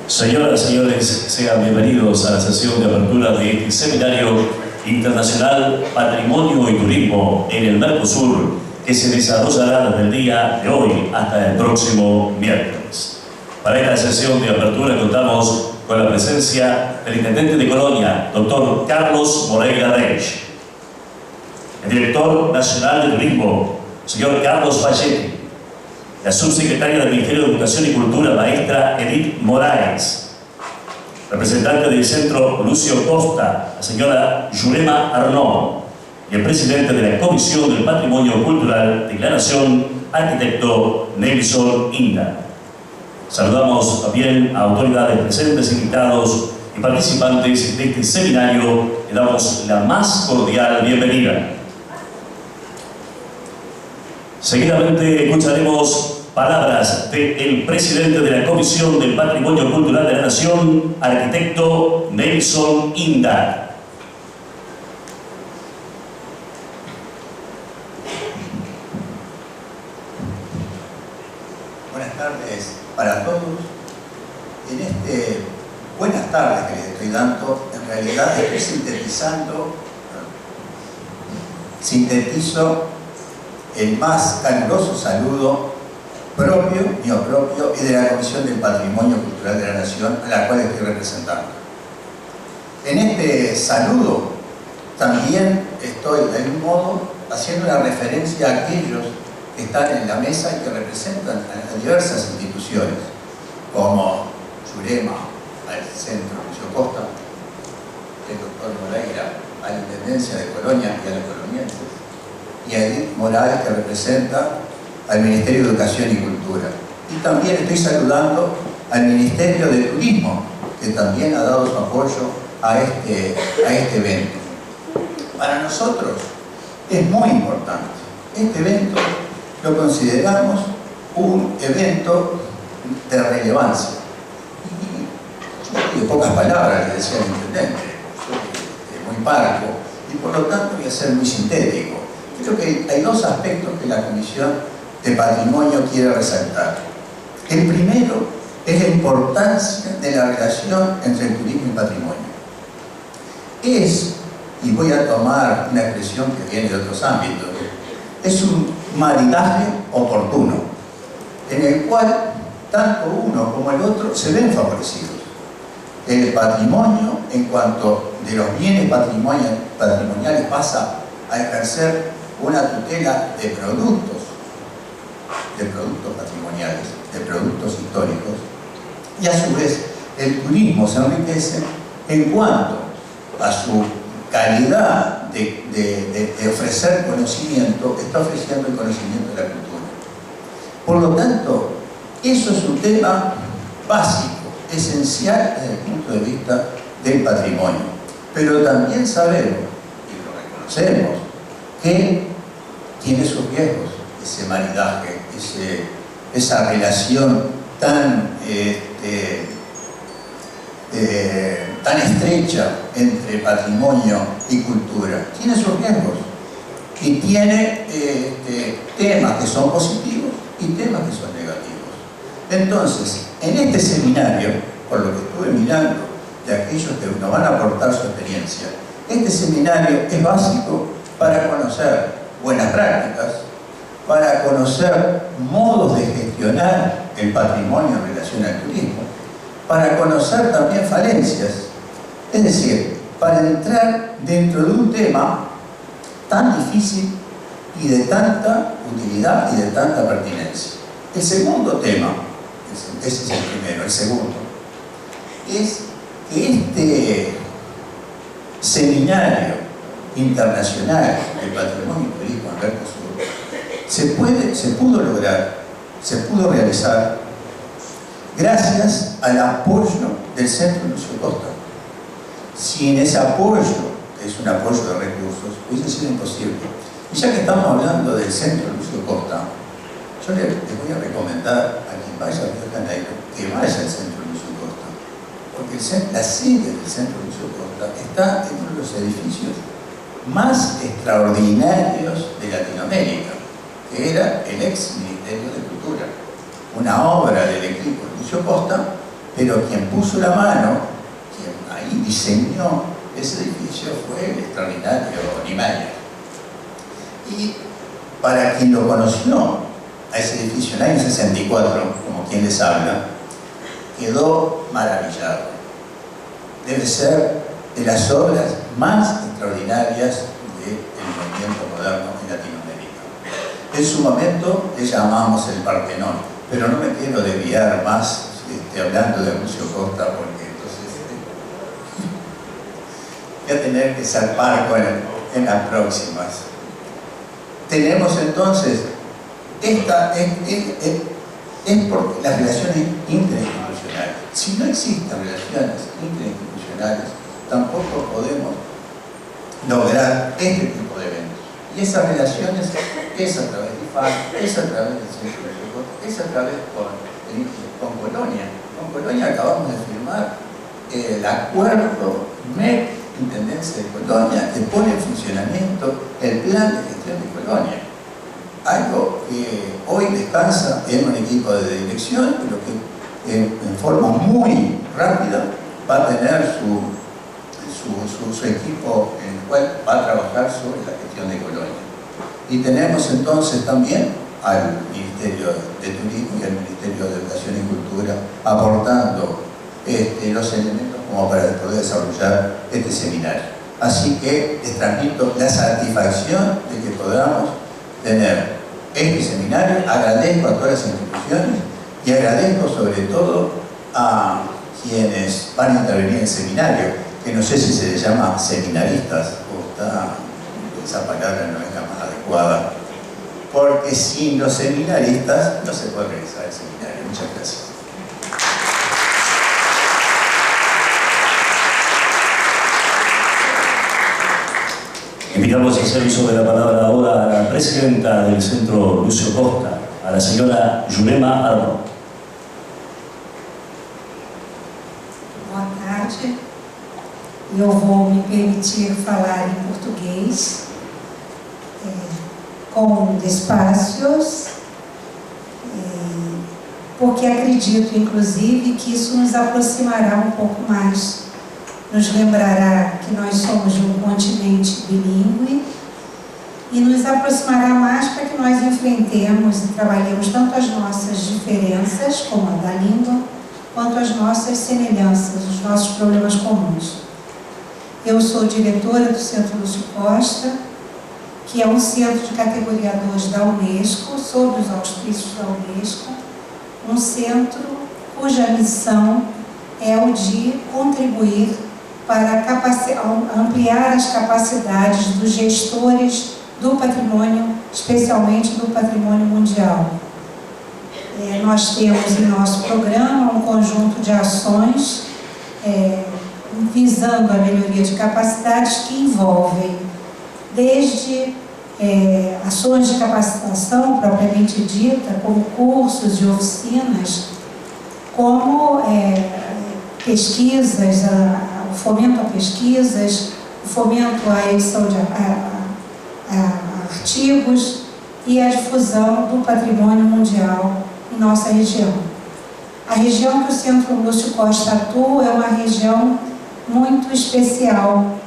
Señoras y señores, sean bienvenidos a la sesión de apertura de este Seminario Internacional Patrimonio y Turismo en el Mercosur, que se desarrollará desde el día de hoy hasta el próximo miércoles. Para esta sesión de apertura contamos con la presencia del Intendente de Colonia, doctor Carlos Moreira Reis, el Director Nacional de Turismo, señor Carlos Falletti, la subsecretaria del Ministerio de Educación y Cultura, maestra Edith Moraes, representante del Centro Lucio Costa, la señora Jurema Arnaud, y el presidente de la Comisión del Patrimonio Cultural de la Nación, arquitecto Nelson Inda. Saludamos también a autoridades presentes, invitados y participantes de este seminario. Le damos la más cordial bienvenida. Seguidamente escucharemos palabras del presidente de la Comisión del Patrimonio Cultural de la Nación, arquitecto Nelson Inda. Buenas tardes para todos. En este buenas tardes que les estoy dando, en realidad estoy sintetizo el más caluroso saludo mío propio y de la Comisión del Patrimonio Cultural de la Nación, a la cual estoy representando. En este saludo también estoy, de algún modo, haciendo una referencia a aquellos que están en la mesa y que representan a diversas instituciones, como Jurema, al Centro Lucio Costa, el doctor Moreira, a la Intendencia de Colonia y a los colonienses, y a Edith Morales, que representa al Ministerio de Educación y Cultura. Y también estoy saludando al Ministerio de Turismo, que también ha dado su apoyo a este evento. Para nosotros es muy importante. Este evento lo consideramos un evento de relevancia. Y de pocas palabras, le decía el intendente, soy muy parco, y por lo tanto voy a ser muy sintético. Creo que hay dos aspectos que la Comisión de Patrimonio quiere resaltar. El primero es la importancia de la relación entre el turismo y el patrimonio. Y voy a tomar una expresión que viene de otros ámbitos, es un maridaje oportuno, en el cual tanto uno como el otro se ven favorecidos. El patrimonio, en cuanto de los bienes patrimoniales, pasa a ejercer una tutela de productos patrimoniales, de productos históricos, y a su vez el turismo se enriquece en cuanto a su calidad de ofrecer conocimiento, está ofreciendo el conocimiento de la cultura. Por lo tanto, eso es un tema básico, esencial desde el punto de vista del patrimonio. Pero también sabemos, y lo reconocemos, que tiene sus riesgos, ese maridaje, esa relación tan estrecha entre patrimonio y cultura. Tiene sus riesgos y tiene temas que son positivos y temas que son negativos. Entonces, en este seminario, por lo que estuve mirando de aquellos que nos van a aportar su experiencia, este seminario es básico para conocer buenas prácticas, para conocer modos de gestionar el patrimonio en relación al turismo, para conocer también falencias, es decir, para entrar dentro de un tema tan difícil y de tanta utilidad y de tanta pertinencia. El segundo tema, ese es el primero, el segundo, es que este seminario internacional del patrimonio y turismo en Mercosur se pudo lograr, se pudo realizar gracias al apoyo del Centro Lucio Costa. Sin ese apoyo, que es un apoyo de recursos, hubiese sido imposible. Y ya que estamos hablando del Centro Lucio Costa, yo les voy a recomendar a quien vaya a Río de Janeiro que vaya al Centro Lucio Costa, porque la sede del Centro Lucio Costa está en uno de los edificios más extraordinarios de Latinoamérica, que era el ex Ministerio de Cultura, una obra del equipo Lucio Costa, pero quien puso la mano, quien ahí diseñó ese edificio fue el extraordinario Niemeyer. Y para quien lo conoció a ese edificio en el año 64, como quien les habla, quedó maravillado. Debe ser de las obras más extraordinarias del movimiento moderno en Latinoamérica. En su momento le llamábamos el Partenón, pero no me quiero desviar más hablando de Lucio Costa, porque entonces voy a tener que zarpar en las próximas. Tenemos entonces es porque las relaciones interinstitucionales. Si no existen relaciones interinstitucionales, tampoco podemos lograr este tipo de eventos. Y esas relaciones es a través de IFAC, es a través del Centro de Costa, es a través con Colonia. Con Colonia acabamos de firmar el acuerdo MEC, Intendencia de Colonia, que pone en funcionamiento el plan de gestión de Colonia. Algo que hoy descansa en un equipo de dirección, pero que en forma muy rápida va a tener su equipo en el cual va a trabajar sobre la gestión de Colonia. Y tenemos entonces también al Ministerio de Turismo y al Ministerio de Educación y Cultura aportando los elementos como para poder desarrollar este seminario. Así que les transmito la satisfacción de que podamos tener este seminario. Agradezco a todas las instituciones y agradezco sobre todo a quienes van a intervenir en el seminario, que no sé si se les llama seminaristas o esa palabra no es la más adecuada, porque sin los seminaristas no se puede realizar el seminario. Muchas gracias. Invitamos a hacer uso de la palabra ahora a la presidenta del Centro Lucio Costa, a la señora Jurema Arno. Boa tarde. Eu vou me permitir falar em português, com despacios, porque acredito, inclusive, que isso nos aproximará um pouco mais, nos lembrará que nós somos de um continente bilíngue e nos aproximará mais para que nós enfrentemos e trabalhemos tanto as nossas diferenças, como a da língua, quanto as nossas semelhanças, os nossos problemas comuns. Eu sou diretora do Centro Lúcio Costa, que é um centro de categoria 2 da Unesco, sob os auspícios da Unesco, um centro cuja missão é o de contribuir para ampliar as capacidades dos gestores do patrimônio, especialmente do patrimônio mundial. Nós temos em nosso programa um conjunto de ações visando a melhoria de capacidades que envolvem desde ações de capacitação propriamente dita, como cursos e oficinas, como pesquisas, o fomento a pesquisas, o fomento à edição de artigos e a difusão do patrimônio mundial em nossa região. A região que o Centro Lúcio Costa atua é uma região muito especial.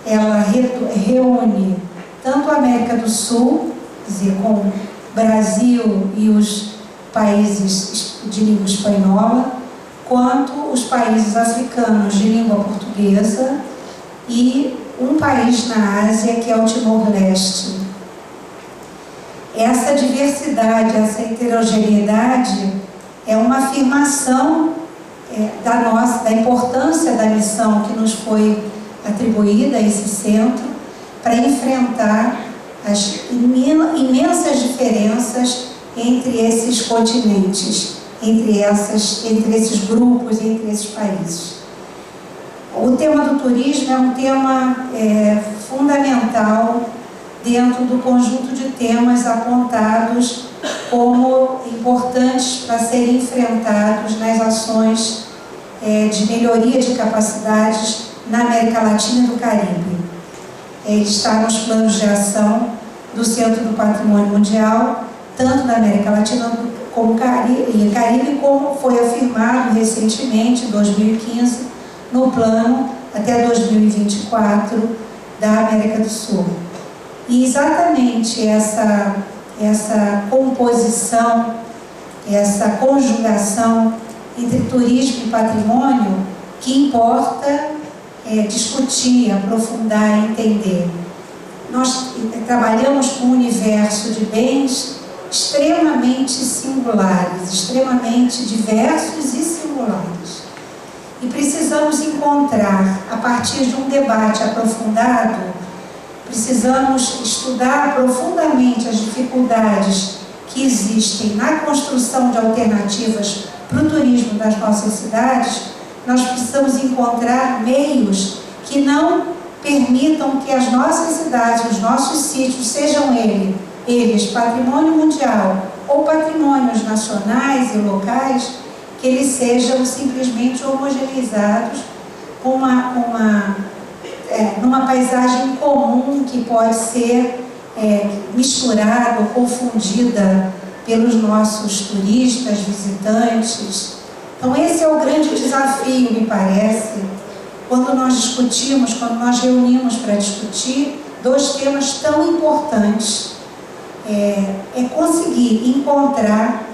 Ela reúne tanto a América do Sul, quer dizer, com o Brasil e os países de língua espanhola, quanto os países africanos de língua portuguesa e um país na Ásia, que é o Timor-Leste. Essa diversidade, essa heterogeneidade é uma afirmação da importância da missão que nos foi atribuída a esse centro para enfrentar as imensas diferenças entre esses continentes, entre esses grupos, entre esses países. O tema do turismo é um tema fundamental dentro do conjunto de temas apontados como importantes para serem enfrentados nas ações de melhoria de capacidades na América Latina e do Caribe. Ele está nos planos de ação do Centro do Patrimônio Mundial, tanto na América Latina Caribe, como foi afirmado recentemente, em 2015, no plano até 2024 da América do Sul. E exatamente essa composição, essa conjugação entre turismo e patrimônio que importa discutir, aprofundar e entender. Nós trabalhamos com um universo de bens extremamente singulares, extremamente diversos e singulares. E precisamos encontrar, a partir de um debate aprofundado, precisamos estudar profundamente as dificuldades que existem na construção de alternativas para o turismo das nossas cidades. Nós precisamos encontrar meios que não permitam que as nossas cidades, os nossos sítios, sejam eles patrimônio mundial ou patrimônios nacionais e locais, que eles sejam simplesmente homogeneizados numa paisagem comum que pode ser misturada ou confundida pelos nossos turistas, visitantes. Então esse é o grande desafio, me parece, quando nós discutimos, quando nós reunimos para discutir dois temas tão importantes. É conseguir encontrar,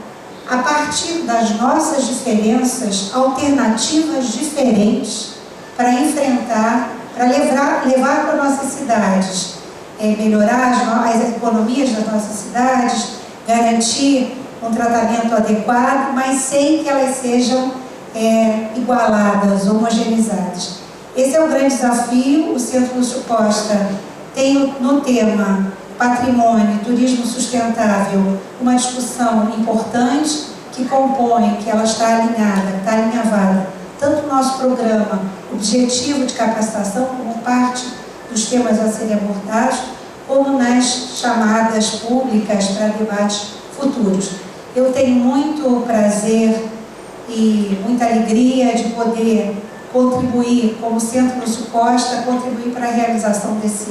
a partir das nossas diferenças, alternativas diferentes para enfrentar, para levar para nossas cidades, melhorar as economias das nossas cidades, garantir um tratamento adequado, mas sem que elas sejam igualadas, homogeneizadas. Esse é o grande desafio. O Centro Lúcio Costa tem no tema patrimônio e turismo sustentável uma discussão importante que compõe, que ela está alinhada, está alinhavada, tanto no nosso programa objetivo de capacitação, como parte dos temas a serem abordados, como nas chamadas públicas para debates futuros. Eu tenho muito prazer e muita alegria de poder contribuir, como Centro Lúcio Costa, contribuir para a realização desse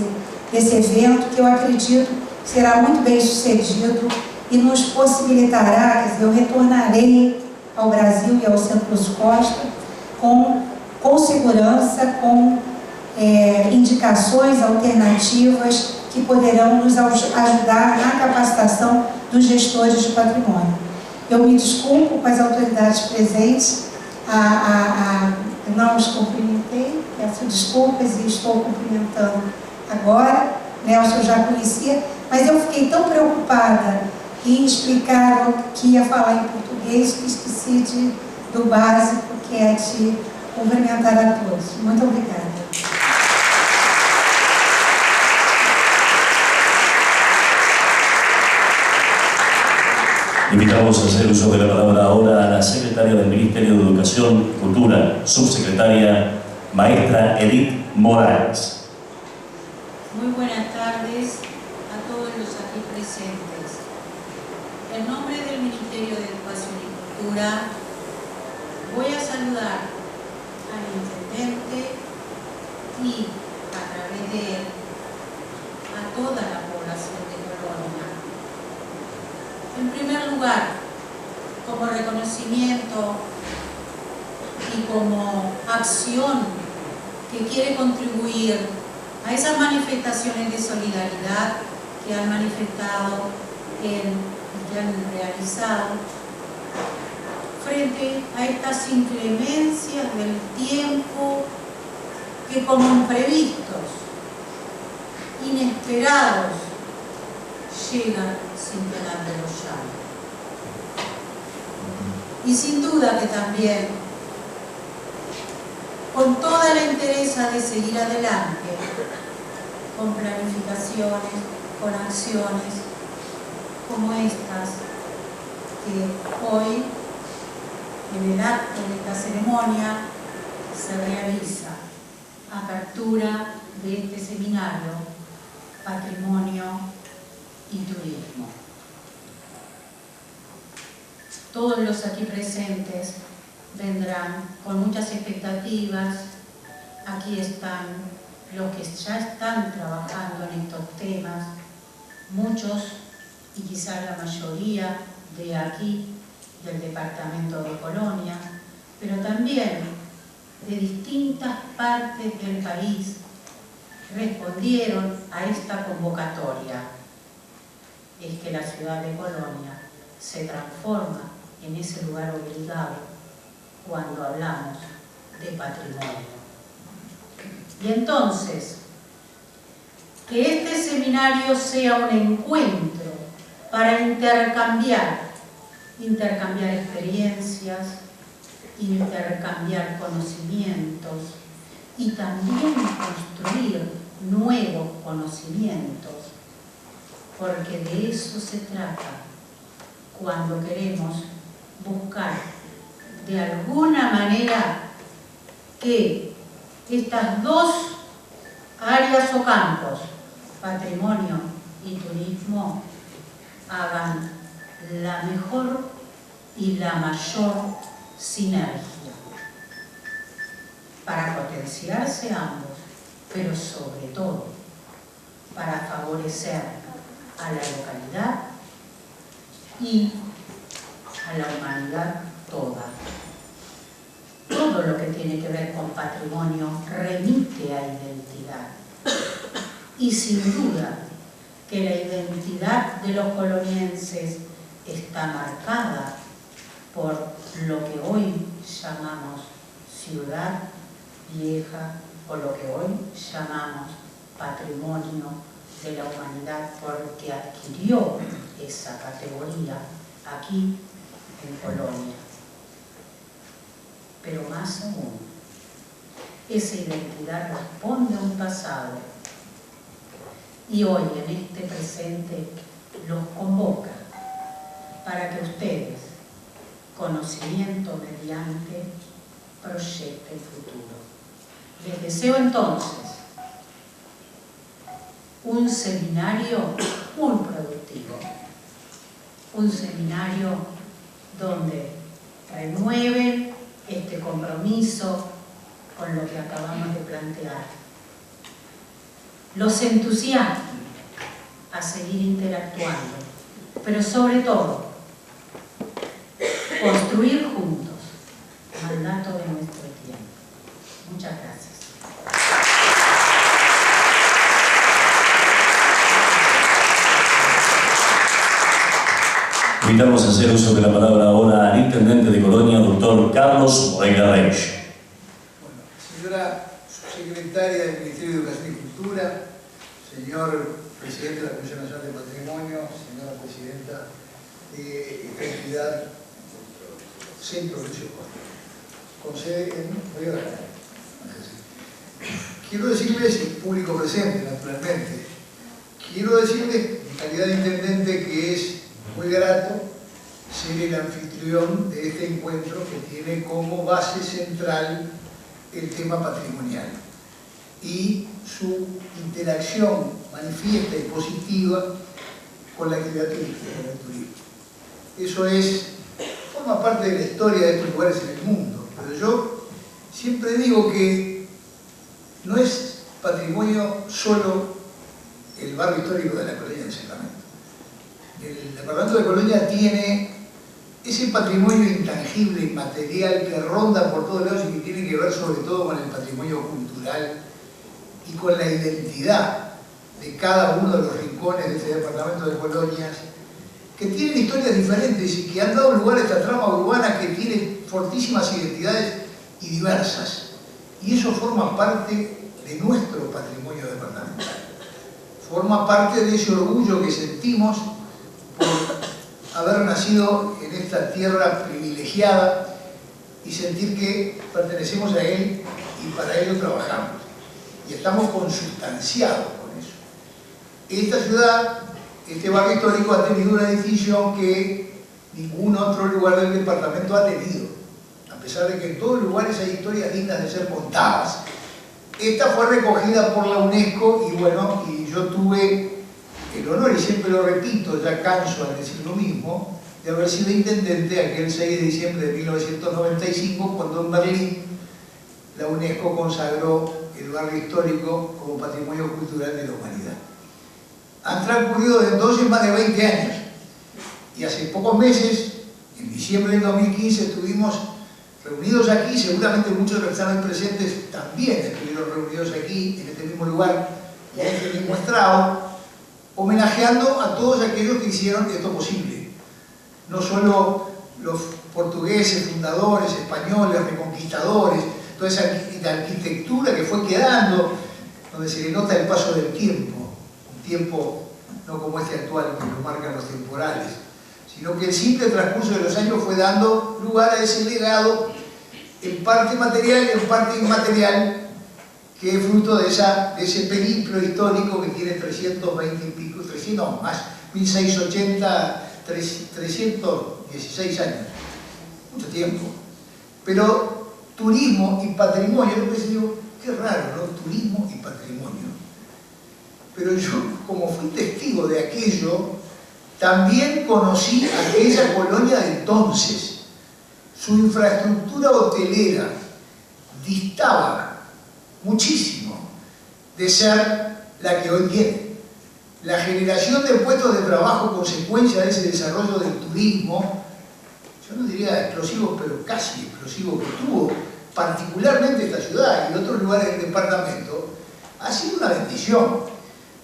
evento, que eu acredito será muito bem sucedido e nos possibilitará, quer dizer, eu retornarei ao Brasil e ao Centro Lúcio Costa com segurança, com indicações alternativas que poderão nos ajudar na capacitação dos gestores de patrimônio. Eu me desculpo com as autoridades presentes, eu não os cumprimentei, peço desculpas e estou cumprimentando agora. Nelson eu já conhecia, mas eu fiquei tão preocupada em explicar que ia falar em português que esqueci do básico, que é de cumprimentar a todos. Muito obrigada. Invitamos a hacer uso de la palabra ahora a la secretaria del Ministerio de Educación y Cultura, subsecretaria, maestra Edith Morales. Muy buenas tardes a todos los aquí presentes. En nombre del Ministerio de Educación y Cultura, voy a saludar al intendente y, a través de él, a toda la población de Colonia. En primer lugar, como reconocimiento y como acción que quiere contribuir a esas manifestaciones de solidaridad que han manifestado y que han realizado frente a estas inclemencias del tiempo que, como imprevistos, inesperados, llegan sin piedad de los llanos. Y sin duda que también, con toda la entereza de seguir adelante, con planificaciones, con acciones como estas, que hoy, en el acto de esta ceremonia, se realiza apertura de este seminario, Patrimonio y Turismo. Todos los aquí presentes vendrán con muchas expectativas. Aquí están los que ya están trabajando en estos temas, muchos y quizá la mayoría de aquí del departamento de Colonia, pero también de distintas partes del país respondieron a esta convocatoria. Es que la ciudad de Colonia se transforma en ese lugar obligado cuando hablamos de patrimonio. Y entonces, que este seminario sea un encuentro para intercambiar experiencias, intercambiar conocimientos y también construir nuevos conocimientos, porque de eso se trata cuando queremos buscar de alguna manera que estas dos áreas o campos, patrimonio y turismo, hagan la mejor y la mayor sinergia para potenciarse ambos, pero sobre todo para favorecer a la localidad y a la humanidad toda. Todo lo que tiene que ver con patrimonio remite a identidad. Y sin duda que la identidad de los colonienses está marcada por lo que hoy llamamos ciudad vieja o lo que hoy llamamos patrimonio de la humanidad, porque adquirió esa categoría aquí en Colonia. Pero más aún, esa identidad responde a un pasado y hoy en este presente los convoca para que ustedes, conocimiento mediante, proyecten el futuro. Les deseo entonces un seminario muy productivo, un seminario donde renueven este compromiso con lo que acabamos de plantear. Los entusiasmen a seguir interactuando, pero sobre todo, construir juntos el mandato de nuestro tiempo. Muchas gracias. Invitamos a hacer uso de la palabra ahora al intendente de Colonia, doctor Carlos Moreira Reis. Bueno, señora subsecretaria del Ministerio de Educación y Cultura, señor presidente de la Comisión Nacional de Patrimonio, señora presidenta de esta entidad, Centro Lucio Costa, con sede en Río de Janeiro. Quiero decirles, y público presente naturalmente, quiero decirles, en calidad de intendente, que es muy grato ser el anfitrión de este encuentro que tiene como base central el tema patrimonial y su interacción manifiesta y positiva con la actividad turística, con el turismo. Eso forma parte de la historia de estos lugares en el mundo, pero yo siempre digo que no es patrimonio solo el barrio histórico de la Colonia del Sacramento. El departamento de Colonia tiene ese patrimonio intangible, inmaterial, que ronda por todos lados y que tiene que ver sobre todo con el patrimonio cultural y con la identidad de cada uno de los rincones de este departamento de Colonia, que tienen historias diferentes y que han dado lugar a esta trama urbana que tiene fortísimas identidades y diversas. Y eso forma parte de nuestro patrimonio departamental. Forma parte de ese orgullo que sentimos por haber nacido en esta tierra privilegiada y sentir que pertenecemos a él y para ello trabajamos. Y estamos consustanciados con eso. Esta ciudad, este barrio histórico ha tenido una distinción que ningún otro lugar del departamento ha tenido. A pesar de que en todos los lugares hay historias dignas de ser contadas. Esta fue recogida por la UNESCO y bueno, y yo tuve el honor, y siempre lo repito, ya canso al decir lo mismo, de haber sido intendente aquel 6 de diciembre de 1995, cuando en Berlín la UNESCO consagró el barrio histórico como patrimonio cultural de la humanidad. Han transcurrido desde entonces más de 20 años, y hace pocos meses, en diciembre del 2015 estuvimos reunidos aquí, seguramente muchos de los que están hoy presentes también estuvieron reunidos aquí, en este mismo lugar y en este mismo estrado, homenajeando a todos aquellos que hicieron esto posible. No solo los portugueses, fundadores, españoles, reconquistadores, toda esa arquitectura que fue quedando, donde se le nota el paso del tiempo, un tiempo no como este actual que lo marcan los temporales, sino que el simple transcurso de los años fue dando lugar a ese legado, en parte material y en parte inmaterial, que es fruto de ese periplo histórico que tiene 320 y pico, 300, no, más, 1680, 316 años, mucho tiempo. Pero turismo y patrimonio, yo pensé, digo, qué raro, ¿no? Turismo y patrimonio. Pero yo, como fui testigo de aquello, también conocí aquella colonia de entonces. Su infraestructura hotelera distaba muchísimo de ser la que hoy tiene. La generación de puestos de trabajo consecuencia de ese desarrollo del turismo, yo no diría explosivo, pero casi explosivo que tuvo, particularmente esta ciudad y otros lugares del departamento, ha sido una bendición.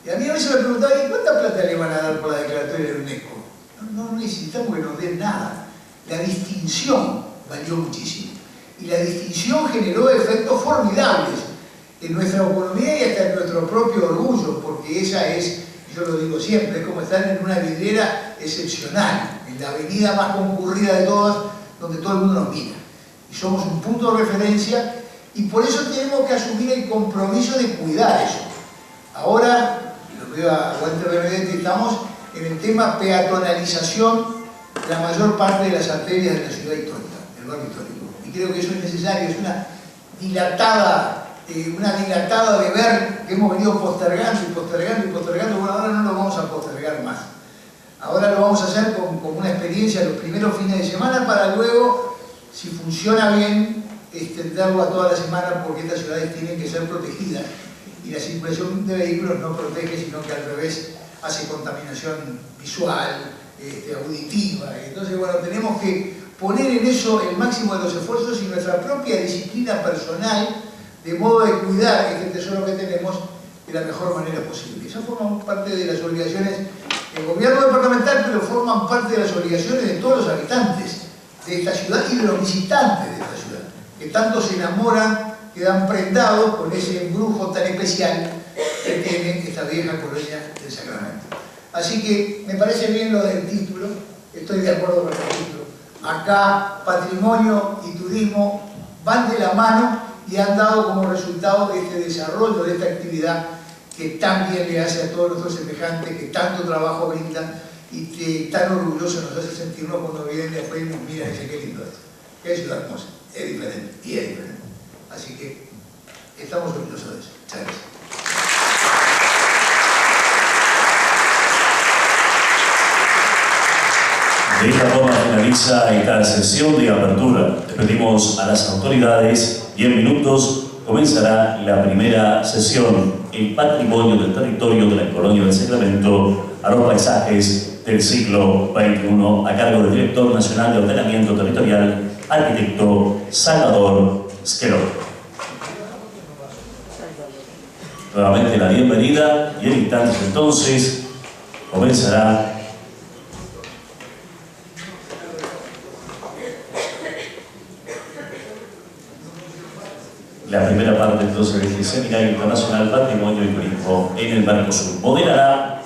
Y a mí a veces me preguntaba, ¿y cuánta plata le van a dar por la declaratoria de UNESCO? No necesitamos que nos den nada. La distinción valió muchísimo. Y la distinción generó efectos formidables en nuestra economía y hasta en nuestro propio orgullo, porque esa es, yo lo digo siempre, es como estar en una vidriera excepcional, en la avenida más concurrida de todas, donde todo el mundo nos mira. Y somos un punto de referencia y por eso tenemos que asumir el compromiso de cuidar eso. Ahora, lo veo a Walter Benedetti, estamos en el tema peatonalización de la mayor parte de las arterias de la ciudad histórica, del barrio histórico. Y creo que eso es necesario, es una dilatada de ver que hemos venido postergando y postergando y postergando. Bueno, ahora no lo vamos a postergar más. Ahora lo vamos a hacer con una experiencia los primeros fines de semana para luego, si funciona bien, extenderlo a toda la semana, porque estas ciudades tienen que ser protegidas y la circulación de vehículos no protege, sino que al revés hace contaminación visual, auditiva. Entonces, bueno, tenemos que poner en eso el máximo de los esfuerzos y nuestra propia disciplina personal, de modo de cuidar este tesoro que tenemos de la mejor manera posible. Eso forma parte de las obligaciones del gobierno departamental, pero forman parte de las obligaciones de todos los habitantes de esta ciudad y de los visitantes de esta ciudad, que tanto se enamoran, quedan prendados con ese embrujo tan especial que tiene esta vieja colonia del Sacramento. Así que me parece bien lo del título, estoy de acuerdo con el título. Acá patrimonio y turismo van de la mano y han dado como resultado este desarrollo de esta actividad que tan bien le hace a todos nuestros semejantes, que tanto trabajo brinda y que tan orgulloso nos hace sentirnos cuando vienen de afuera y nos miran y dicen qué lindo esto, qué ciudad hermosa, es diferente y es diferente. Así que estamos orgullosos de eso. Muchas gracias. De esta forma finaliza esta sesión de apertura. Les pedimos a las autoridades y en minutos comenzará la primera sesión, el patrimonio del territorio de la colonia del Sacramento a los paisajes del siglo XXI, a cargo del director nacional de ordenamiento territorial, arquitecto Salvador Squeró. Nuevamente la bienvenida y en instantes entonces comenzará la primera parte entonces de este Seminario Internacional Patrimonio y Turismo en el Mercosur. Moderará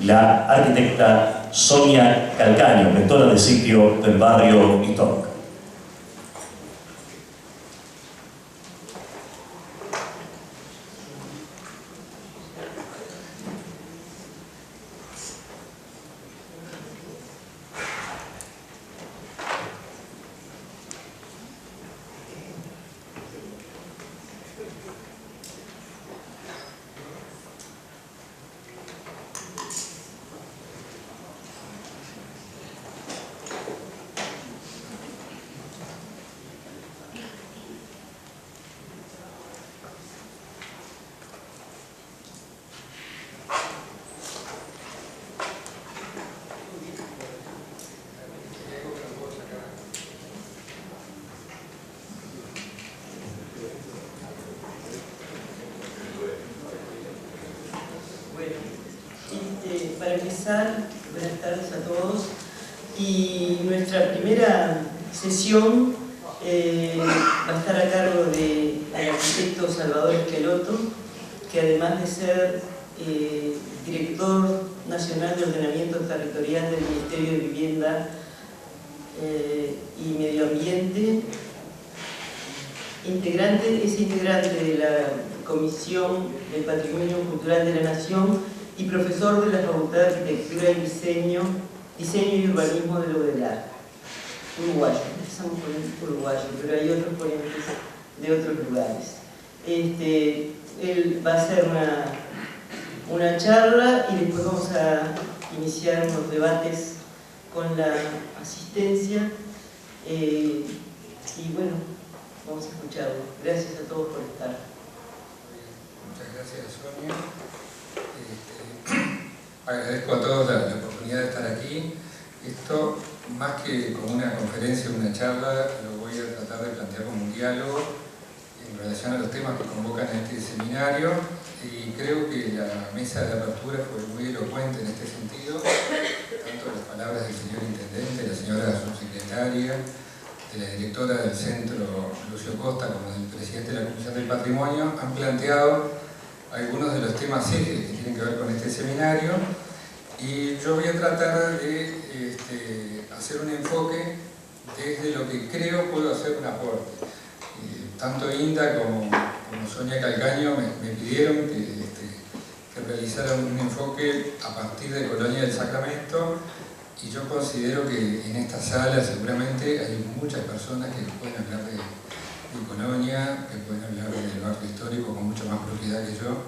la arquitecta Sonia Calcaño, gestora del sitio del barrio histórico. empezar. Buenas tardes a todos. Y nuestra primera sesión va a estar a cargo del arquitecto Salvador Esqueloto, que además de ser director nacional de ordenamiento territorial del Ministerio de Vivienda y Medio Ambiente, es integrante de la Comisión del Patrimonio Cultural de la Nación y profesor de la Facultad de Arquitectura y Diseño y Urbanismo de la UDELAR, uruguayo. Empezamos con el uruguayo, pero hay otros ponentes de otros lugares. Él va a hacer una charla y después vamos a iniciar unos debates con la asistencia. Y bueno, vamos a escucharlo. Gracias a todos por estar. Muchas gracias, Sonia. Agradezco a todos la oportunidad de estar aquí. Esto, más que como una conferencia o una charla, lo voy a tratar de plantear como un diálogo en relación a los temas que convocan a este seminario, y creo que la mesa de apertura fue muy elocuente en este sentido, tanto las palabras del señor Intendente, la señora Subsecretaria, de la directora del Centro Lucio Costa, como del Presidente de la Comisión del Patrimonio, han planteado algunos de los temas ejes que tienen que ver con este seminario, y yo voy a tratar de hacer un enfoque desde lo que creo puedo hacer un aporte. Tanto Inda como Sonia Calcaño me pidieron que realizara un enfoque a partir de Colonia del Sacramento, y yo considero que en esta sala seguramente hay muchas personas que pueden hablar de Colonia, que pueden hablar del barrio histórico con mucha más propiedad que yo.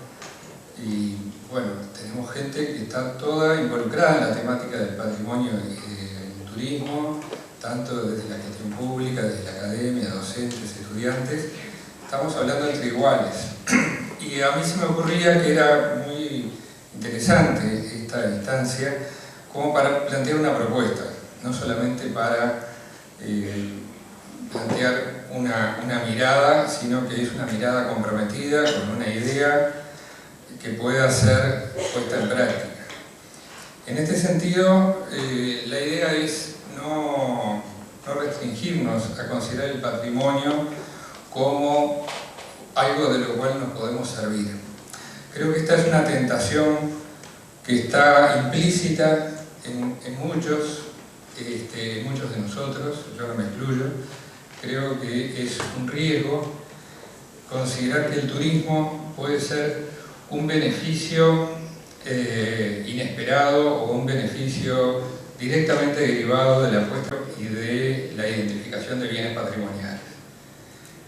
Y bueno, tenemos gente que está toda involucrada en la temática del patrimonio y del turismo, tanto desde la gestión pública, desde la academia, docentes, estudiantes. Estamos hablando entre iguales. Y a mí se me ocurría que era muy interesante esta instancia como para plantear una propuesta, no solamente para plantear una mirada, sino que es una mirada comprometida con una idea que pueda ser puesta en práctica. En este sentido, la idea es no restringirnos a considerar el patrimonio como algo de lo cual nos podemos servir. Creo que esta es una tentación que está implícita en muchos de nosotros, yo no me excluyo. Creo que es un riesgo considerar que el turismo puede ser un beneficio inesperado o un beneficio directamente derivado de la apuesta y de la identificación de bienes patrimoniales.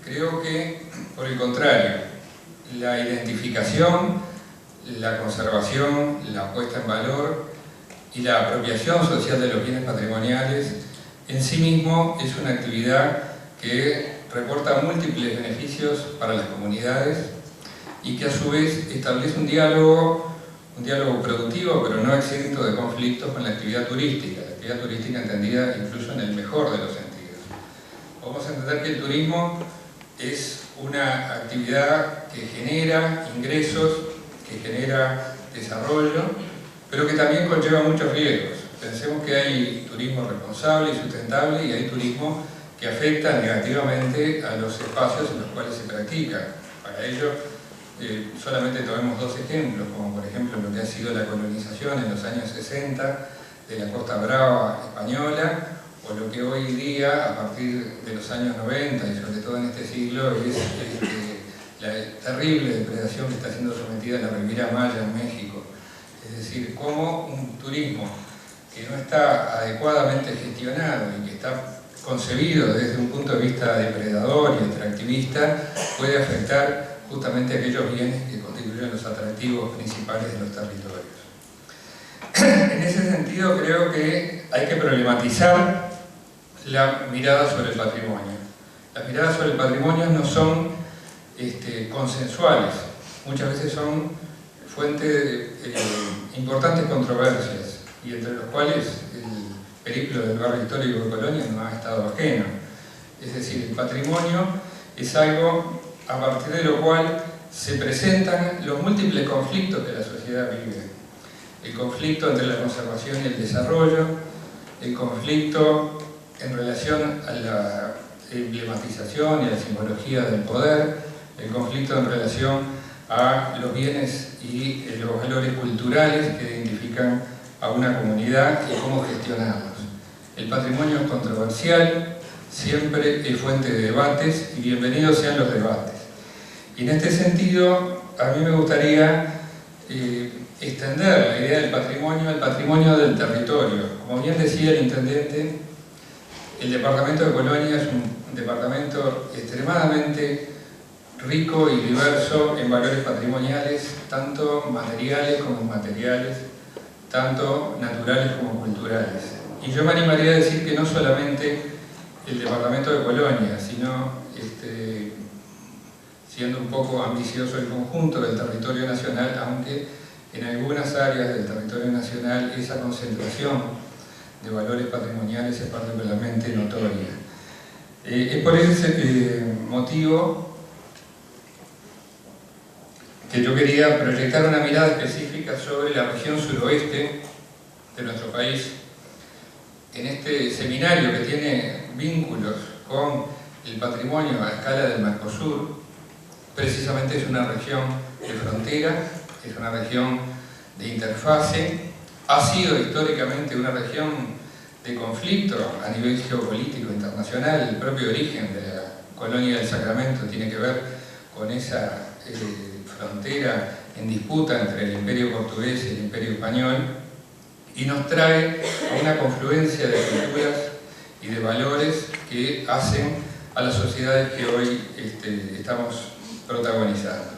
Creo que, por el contrario, la identificación, la conservación, la puesta en valor y la apropiación social de los bienes patrimoniales en sí mismo es una actividad que reporta múltiples beneficios para las comunidades y que a su vez establece un diálogo productivo, pero no exento de conflictos con la actividad turística entendida incluso en el mejor de los sentidos. Vamos a entender que el turismo es una actividad que genera ingresos, que genera desarrollo, pero que también conlleva muchos riesgos. Pensemos que hay turismo responsable y sustentable y hay turismo que afecta negativamente a los espacios en los cuales se practica. Para ello, solamente tomemos dos ejemplos, como por ejemplo lo que ha sido la colonización en los años 60 de la Costa Brava española, o lo que hoy día, a partir de los años 90 y sobre todo en este siglo, es la terrible depredación que está siendo sometida a la Riviera Maya en México. Es decir, cómo un turismo que no está adecuadamente gestionado y que está concebido desde un punto de vista depredador y extractivista puede afectar justamente aquellos bienes que constituyen los atractivos principales de los territorios. En ese sentido creo que hay que problematizar la mirada sobre el patrimonio. Las miradas sobre el patrimonio no son consensuales, muchas veces son fuente de importantes controversias, y entre los cuales el periplo del barrio histórico de Colonia no ha estado ajeno. Es decir, el patrimonio es algo a partir de lo cual se presentan los múltiples conflictos que la sociedad vive. el conflicto entre la conservación y el desarrollo, el conflicto en relación a la emblematización y a la simbología del poder, el conflicto en relación a los bienes y los valores culturales que identifican a una comunidad y cómo gestionarlos. El patrimonio es controversial, siempre es fuente de debates y bienvenidos sean los debates. Y en este sentido, a mí me gustaría extender la idea del patrimonio al patrimonio del territorio. Como bien decía el intendente, el departamento de Colonia es un departamento extremadamente rico y diverso en valores patrimoniales, tanto materiales como inmateriales, tanto naturales como culturales. Y yo me animaría a decir que no solamente el departamento de Colonia, sino siendo un poco ambicioso el conjunto del territorio nacional, aunque en algunas áreas del territorio nacional esa concentración de valores patrimoniales es particularmente notoria. Es por ese motivo que yo quería proyectar una mirada específica sobre la región suroeste de nuestro país. En este seminario que tiene vínculos con el patrimonio a escala del Mercosur, precisamente es una región de frontera, es una región de interfase, ha sido históricamente una región de conflicto a nivel geopolítico internacional. El propio origen de la colonia del Sacramento tiene que ver con esa frontera en disputa entre el imperio portugués y el imperio español, y nos trae a una confluencia de culturas y de valores que hacen a las sociedades que hoy estamos protagonizando.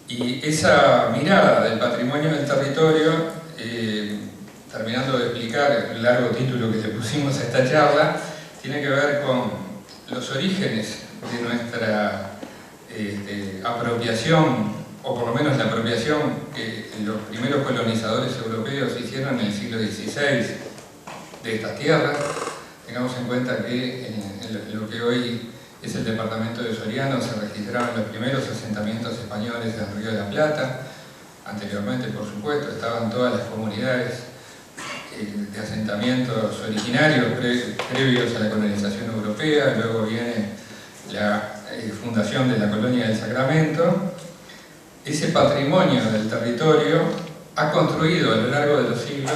Y esa mirada del patrimonio del territorio, terminando de explicar el largo título que le pusimos a esta charla, tiene que ver con los orígenes de nuestra apropiación, o por lo menos la apropiación que los primeros colonizadores europeos hicieron en el siglo XVI de estas tierras. Tengamos en cuenta que en lo que hoy es el departamento de Soriano se registraron los primeros asentamientos españoles en el Río de la Plata. Anteriormente, por supuesto, estaban todas las comunidades de asentamientos originarios previos a la colonización europea. Luego viene la fundación de la colonia del Sacramento. Ese patrimonio del territorio ha construido a lo largo de los siglos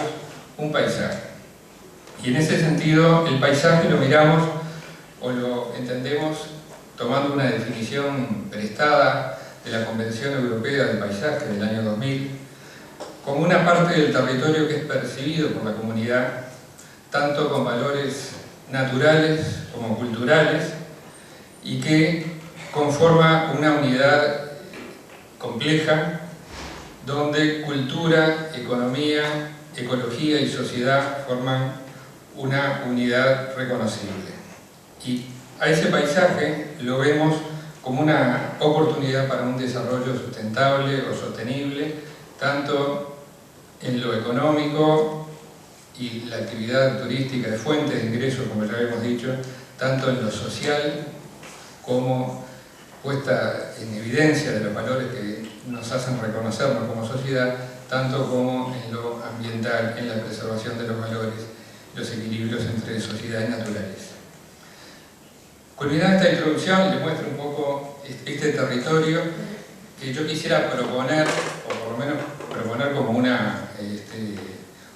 un paisaje. Y en ese sentido, el paisaje lo miramos o lo entendemos tomando una definición prestada de la Convención Europea del Paisaje del año 2000, como una parte del territorio que es percibido por la comunidad tanto con valores naturales como culturales y que conforma una unidad compleja donde cultura, economía, ecología y sociedad forman una unidad reconocible. Y a ese paisaje lo vemos como una oportunidad para un desarrollo sustentable o sostenible, tanto en lo económico y la actividad turística de fuentes de ingresos, como ya hemos dicho, tanto en lo social como puesta en evidencia de los valores que nos hacen reconocernos como sociedad, tanto como en lo ambiental, en la preservación de los valores, los equilibrios entre sociedades naturales. Culminada esta introducción, les muestro un poco este territorio que yo quisiera proponer, o por lo menos proponer como una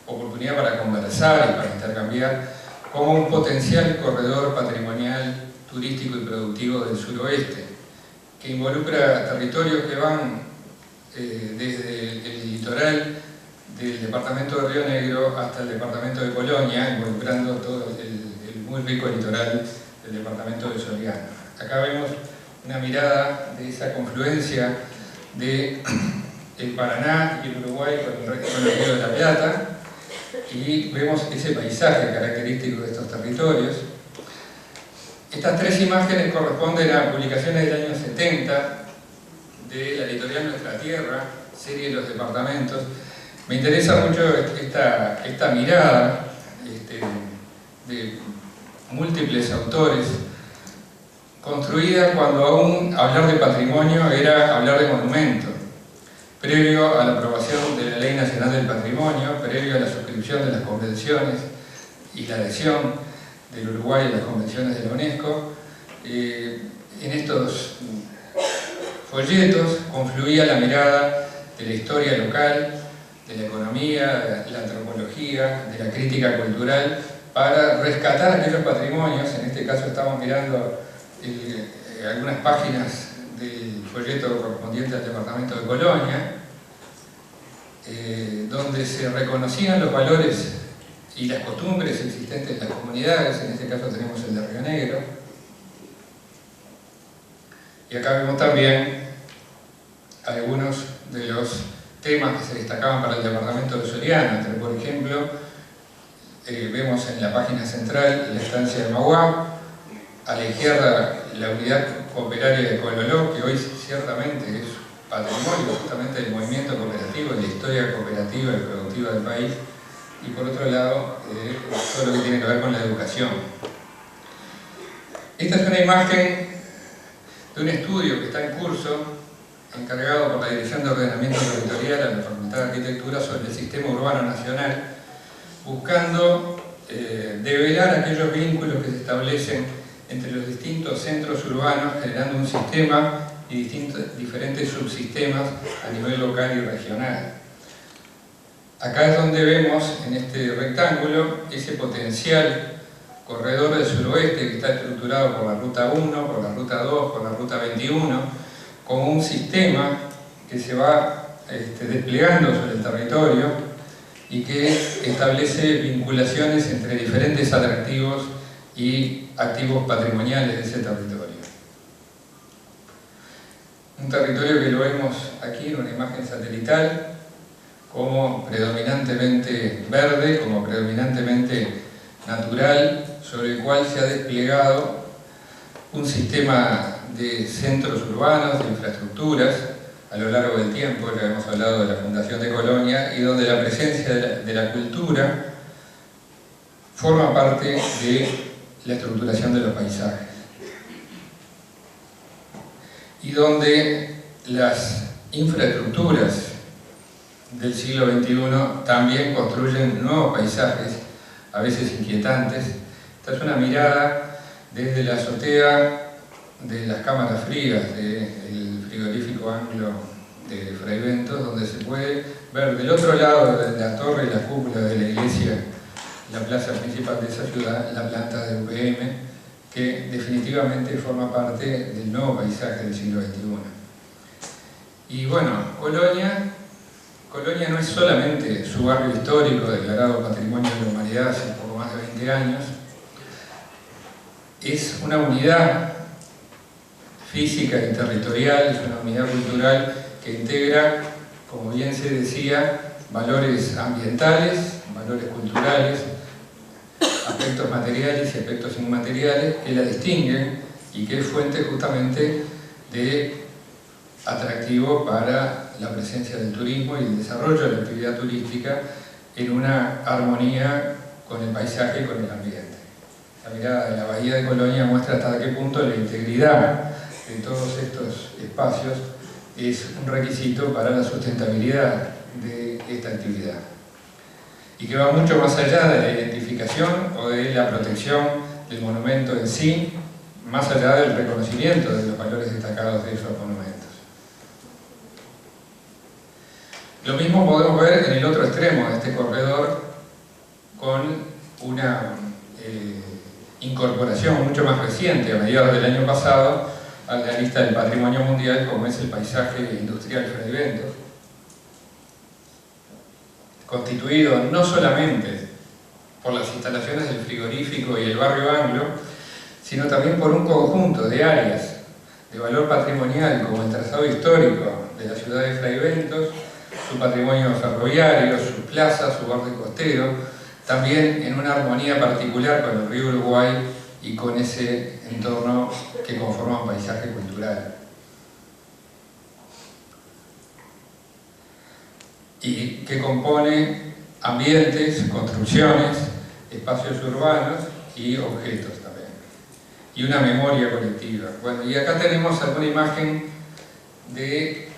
oportunidad para conversar y para intercambiar, como un potencial corredor patrimonial, turístico y productivo del suroeste, que involucra territorios que van desde el litoral del departamento de Río Negro hasta el departamento de Colonia, involucrando todo el muy rico litoral del departamento de Soriano. Acá vemos una mirada de esa confluencia del Paraná y el Uruguay con el Río de la Plata, y vemos ese paisaje característico de estos territorios. Estas tres imágenes corresponden a publicaciones del año 70 de la editorial Nuestra Tierra, serie de los departamentos. Me interesa mucho esta mirada de múltiples autores, construida cuando aún hablar de patrimonio era hablar de monumento. previo a la aprobación de la Ley Nacional del Patrimonio, previo a la suscripción de las convenciones y la adhesión del Uruguay a las convenciones de la UNESCO. En estos folletos confluía la mirada de la historia local, de la economía, de la antropología, de la crítica cultural, para rescatar aquellos patrimonios. En este caso estamos mirando algunas páginas del folleto correspondiente al departamento de Colonia, donde se reconocían los valores y las costumbres existentes en las comunidades. En este caso tenemos el de Río Negro. Y acá vemos también algunos de los temas que se destacaban para el departamento de Soriano. Entre, por ejemplo, vemos en la página central la estancia de Mauá, a la izquierda la unidad cooperaria de Cololó, que hoy ciertamente es patrimonio justamente del movimiento cooperativo, de la historia cooperativa y productiva del país, y por otro lado todo lo que tiene que ver con la educación. Esta es una imagen de un estudio que está en curso, encargado por la Dirección de Ordenamiento Territorial de la Facultad de Arquitectura, sobre el Sistema Urbano Nacional, buscando develar aquellos vínculos que se establecen entre los distintos centros urbanos, generando un sistema y diferentes subsistemas a nivel local y regional. Acá es donde vemos, en este rectángulo, ese potencial corredor del suroeste que está estructurado por la Ruta 1, por la Ruta 2, por la Ruta 21, como un sistema que se va desplegando sobre el territorio y que establece vinculaciones entre diferentes atractivos y activos patrimoniales de ese territorio. Un territorio que lo vemos aquí en una imagen satelital como predominantemente verde, como predominantemente natural, sobre el cual se ha desplegado un sistema de centros urbanos, de infraestructuras, a lo largo del tiempo. Ya hemos hablado de la Fundación de Colonia, y donde la presencia de la cultura forma parte de la estructuración de los paisajes. Y donde las infraestructuras del siglo XXI también construyen nuevos paisajes, a veces inquietantes. Esta es una mirada desde la azotea de las cámaras frías del frigorífico Anglo de Fray Bentos, donde se puede ver del otro lado de la torre y la cúpula de la iglesia, la plaza principal de esa ciudad, la planta de UPM, que definitivamente forma parte del nuevo paisaje del siglo XXI. Y bueno, Colonia no es solamente su barrio histórico, declarado Patrimonio de la Humanidad hace poco más de 20 años, es una unidad física y territorial, es una unidad cultural que integra, como bien se decía, valores ambientales, valores culturales, aspectos materiales y aspectos inmateriales que la distinguen y que es fuente justamente de atractivo para la presencia del turismo y el desarrollo de la actividad turística en una armonía con el paisaje y con el ambiente. La mirada de la Bahía de Colonia muestra hasta qué punto la integridad de todos estos espacios es un requisito para la sustentabilidad de esta actividad, y que va mucho más allá de la identificación o de la protección del monumento en sí, más allá del reconocimiento de los valores destacados de esos monumentos. Lo mismo podemos ver en el otro extremo de este corredor, con una incorporación mucho más reciente, a mediados del año pasado, a la lista del Patrimonio Mundial, como es el paisaje industrial Fray Bentos, constituido no solamente por las instalaciones del frigorífico y el barrio Anglo, sino también por un conjunto de áreas de valor patrimonial, como el trazado histórico de la ciudad de Fray Bentos, su patrimonio ferroviario, su plaza, su borde costero, también en una armonía particular con el río Uruguay y con ese entorno que conforma un paisaje cultural. Y que compone ambientes, construcciones, espacios urbanos y objetos también. Y una memoria colectiva. Bueno, y acá tenemos alguna imagen de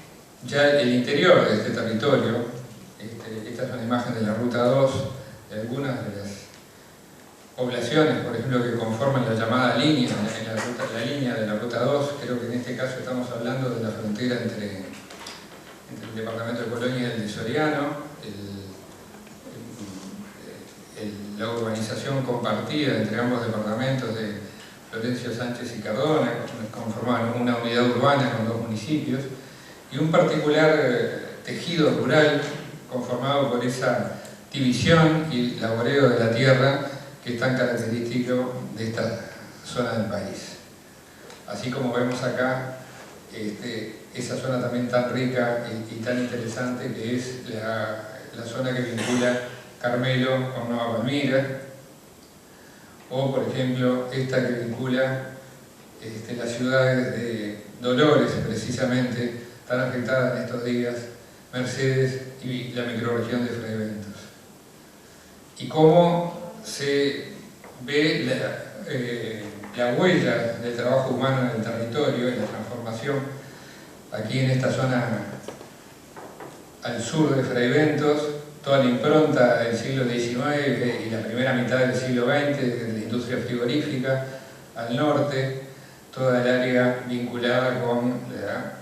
ya el interior de este territorio. Esta es una imagen de la Ruta 2, de algunas de las poblaciones, por ejemplo, que conforman la llamada línea, la línea de la Ruta 2. Creo que en este caso estamos hablando de la frontera entre el departamento de Colonia y el de Soriano, la urbanización compartida entre ambos departamentos de Florencio Sánchez y Cardona, conformaban una unidad urbana con 2 municipios, y un particular tejido rural conformado por esa división y laboreo de la tierra que es tan característico de esta zona del país. Así como vemos acá esa zona también tan rica y tan interesante que es la zona que vincula Carmelo con Nueva Palmira, o por ejemplo esta que vincula las ciudades de Dolores, precisamente, tan afectadas en estos días, Mercedes y la microrregión de Fraiventos. Y cómo se ve la huella del trabajo humano en el territorio, en la transformación, aquí en esta zona al sur de Fraiventos, toda la impronta del siglo XIX y la primera mitad del siglo XX, de la industria frigorífica, al norte, toda el área vinculada con la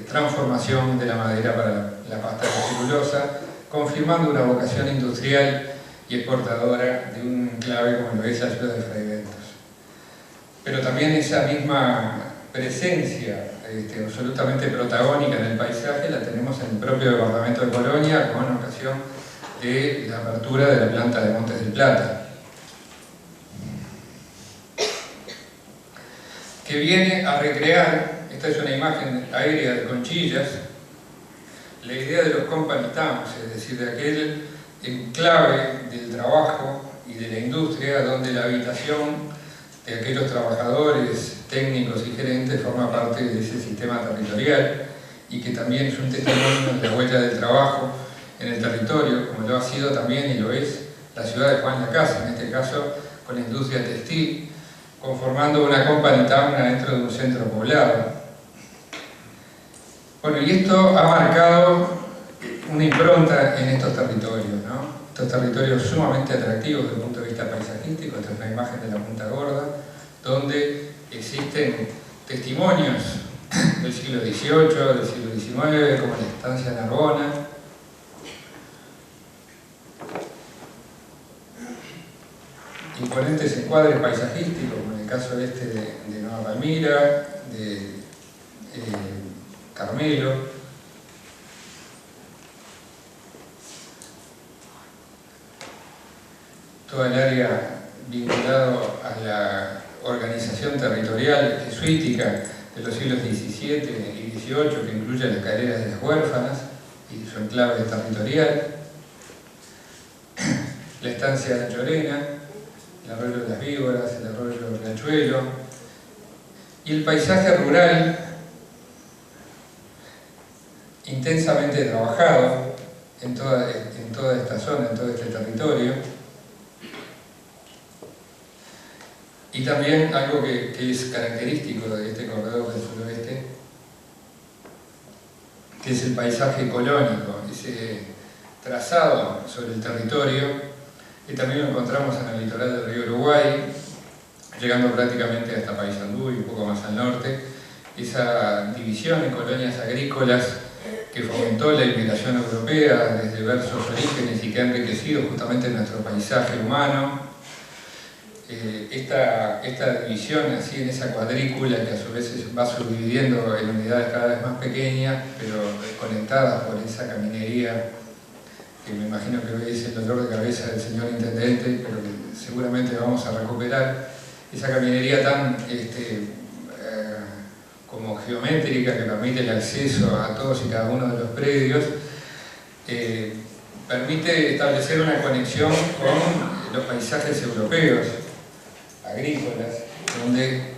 transformación de la madera para la pasta de celulosa, confirmando una vocación industrial y exportadora de un enclave como lo es la ciudad de Fraiventos. Pero también esa misma presencia absolutamente protagónica en el paisaje la tenemos en el propio departamento de Colonia, con ocasión de la apertura de la planta de Montes del Plata, que viene a recrear, esta es una imagen aérea de Conchillas, la idea de los company towns, es decir, de aquel enclave del trabajo y de la industria donde la habitación de aquellos trabajadores, técnicos y gerentes forma parte de ese sistema territorial, y que también es un testimonio de la huella del trabajo en el territorio, como lo ha sido también y lo es la ciudad de Juan Lacase, en este caso con la industria textil, conformando una company town dentro de un centro poblado. Bueno, y esto ha marcado una impronta en estos territorios, ¿no? Estos territorios sumamente atractivos desde el punto de vista paisajístico. Esta es una imagen de la Punta Gorda, donde existen testimonios del siglo XVIII, del siglo XIX, como la estancia de Narbona. Imponentes encuadres paisajísticos, como en el caso de Nueva Palmira, de Carmelo. Toda el área vinculado a la organización territorial jesuítica de los siglos XVII y XVIII, que incluye las carreras de las huérfanas y su enclave territorial, la estancia de Llorena, el arroyo de las Víboras, el arroyo del Riachuelo, y el paisaje rural intensamente trabajado en toda esta zona, en todo este territorio. Y también algo que es característico de este corredor del suroeste, que es el paisaje colónico, ese trazado sobre el territorio, que también lo encontramos en el litoral del río Uruguay, llegando prácticamente hasta Paysandú y un poco más al norte, esa división en colonias agrícolas que fomentó la inmigración europea desde diversos orígenes y que ha enriquecido justamente nuestro paisaje humano. Esta división así en esa cuadrícula que a su vez se va subdividiendo en unidades cada vez más pequeñas, pero conectadas por esa caminería que me imagino que hoy es el dolor de cabeza del señor intendente, pero que seguramente vamos a recuperar, esa caminería tan como geométrica que permite el acceso a todos y cada uno de los predios, permite establecer una conexión con los paisajes europeos agrícolas, donde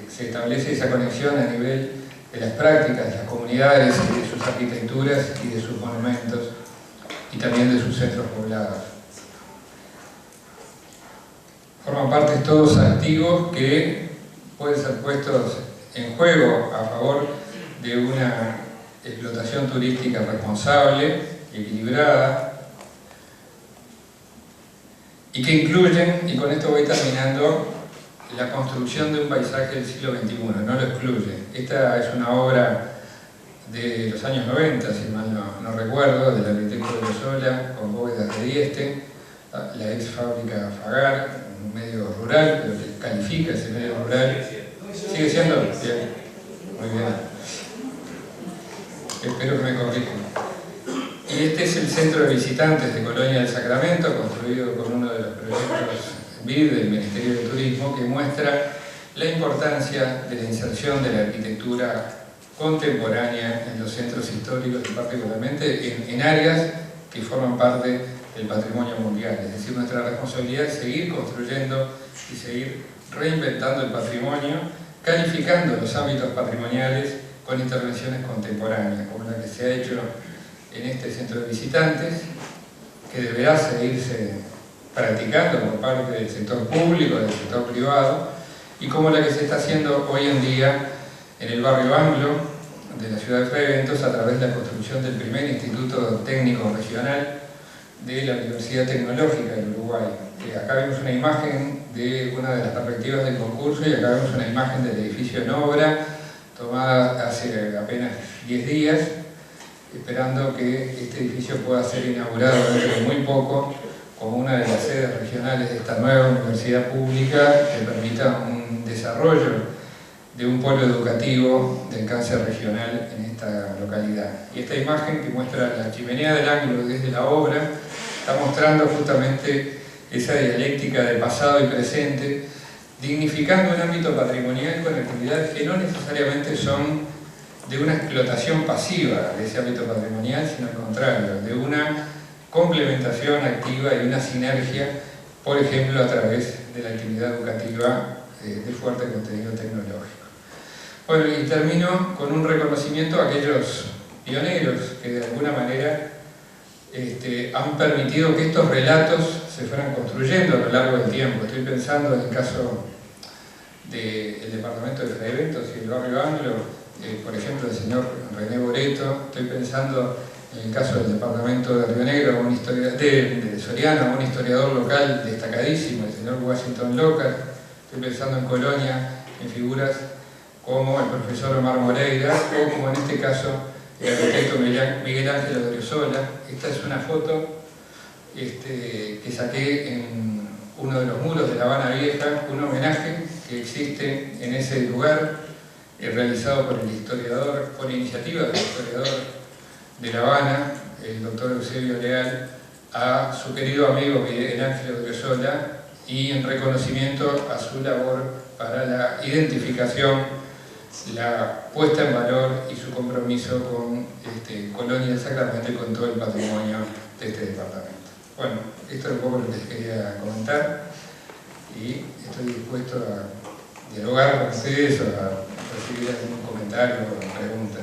se establece esa conexión a nivel de las prácticas de las comunidades y de sus arquitecturas y de sus monumentos y también de sus centros poblados. Forman parte todos activos que pueden ser puestos en juego a favor de una explotación turística responsable, equilibrada, y que incluyen, y con esto voy terminando, la construcción de un paisaje del siglo XXI, no lo excluye. Esta es una obra de los años 90, si mal no recuerdo, del arquitecto Odriozola, con bóvedas de Dieste, la ex fábrica Fagar, un medio rural, pero que califica ese medio rural. ¿Sigue siendo? Bien. Muy bien. Espero que me corrijan. Y este es el centro de visitantes de Colonia del Sacramento, construido con uno de los proyectos BID del Ministerio de Turismo, que muestra la importancia de la inserción de la arquitectura contemporánea en los centros históricos y particularmente en áreas que forman parte del patrimonio mundial. Es decir, nuestra responsabilidad es seguir construyendo y seguir reinventando el patrimonio, calificando los ámbitos patrimoniales con intervenciones contemporáneas, como la que se ha hecho en este centro de visitantes, que deberá seguirse practicando por parte del sector público, del sector privado, y como la que se está haciendo hoy en día en el barrio Anglo de la ciudad de Frei Ventos a través de la construcción del primer Instituto Técnico Regional de la Universidad Tecnológica del Uruguay. Acá vemos una imagen de una de las perspectivas del concurso y acá vemos una imagen del edificio en obra tomada hace apenas 10 días, esperando que este edificio pueda ser inaugurado dentro de muy poco como una de las sedes regionales de esta nueva universidad pública que permita un desarrollo de un polo educativo de alcance regional en esta localidad. Y esta imagen que muestra la chimenea del ángulo desde la obra está mostrando justamente esa dialéctica de pasado y presente, dignificando un ámbito patrimonial con actividades que no necesariamente son de una explotación pasiva de ese ámbito patrimonial, sino al contrario, de una complementación activa y una sinergia, por ejemplo, a través de la actividad educativa de fuerte contenido tecnológico. Bueno, y termino con un reconocimiento a aquellos pioneros que de alguna manera han permitido que estos relatos se fueran construyendo a lo largo del tiempo. Estoy pensando en el caso del departamento de Frei Ventos y el barrio Anglo, por ejemplo, el señor René Boreto. Estoy pensando en el caso del departamento de Río Negro, de Soriano, un historiador local destacadísimo, el señor Washington Lócar. Estoy pensando en Colonia, en figuras como el profesor Omar Moreira, o como en este caso el arquitecto Miguel Ángel Odriozola. Esta es una foto que saqué en uno de los muros de La Habana Vieja, un homenaje que existe en ese lugar, realizado por el historiador, por iniciativa del historiador de La Habana, el doctor Eusebio Leal, a su querido amigo Miguel Ángel Odriozola, y en reconocimiento a su labor para la identificación, la puesta en valor y su compromiso con Colonia del Sacramento y con todo el patrimonio de este departamento. Bueno, esto es un poco lo que les quería comentar y estoy dispuesto a dialogar con ustedes o a recibir algún comentario o pregunta.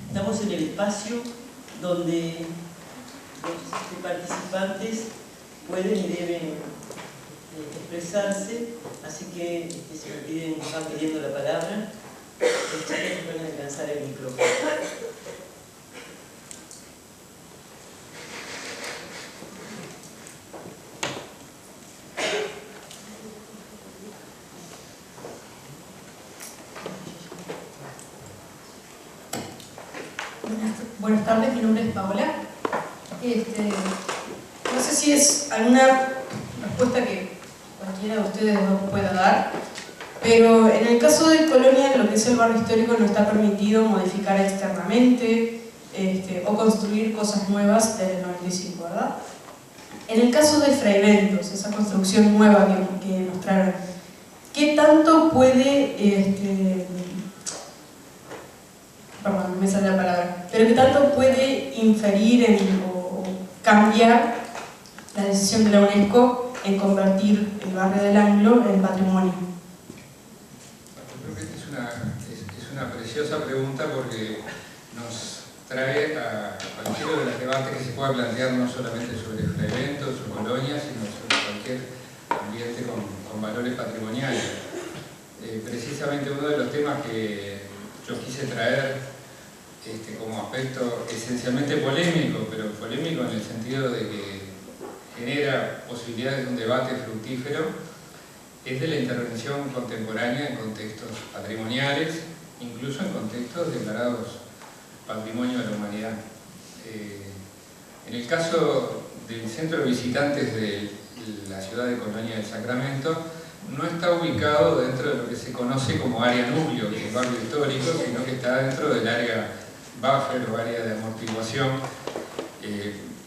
Estamos en el espacio donde los participantes pueden y deben expresarse, así que si me piden, van pidiendo la palabra, los chicos pueden alcanzar el micrófono. Buenas tardes, mi nombre es Paola. No sé si es alguna respuesta que cualquiera de ustedes pueda dar, pero en el caso de Colonia, lo que es el barrio histórico, no está permitido modificar externamente o construir cosas nuevas desde el 95, ¿verdad? En el caso de Fraiventos, esa construcción nueva que nos traen, ¿qué tanto puede, perdón, no me sale la palabra, pero qué tanto puede inferir o cambiar la decisión de la UNESCO en convertir el barrio del Anglo en patrimonio? Yo creo que es una preciosa pregunta porque nos trae a cualquiera de los debates que se pueda plantear, no solamente sobre Fraiventos o Colonia, sino sobre cualquier ambiente con valores patrimoniales. Precisamente uno de los temas que yo quise traer como aspecto esencialmente polémico, pero polémico en el sentido de que genera posibilidades de un debate fructífero, es de la intervención contemporánea en contextos patrimoniales, incluso en contextos declarados Patrimonio de la Humanidad. En el caso del centro de visitantes de la ciudad de Colonia del Sacramento, no está ubicado dentro de lo que se conoce como área núcleo, que es el barrio histórico, sino que está dentro del área buffer o área de amortiguación,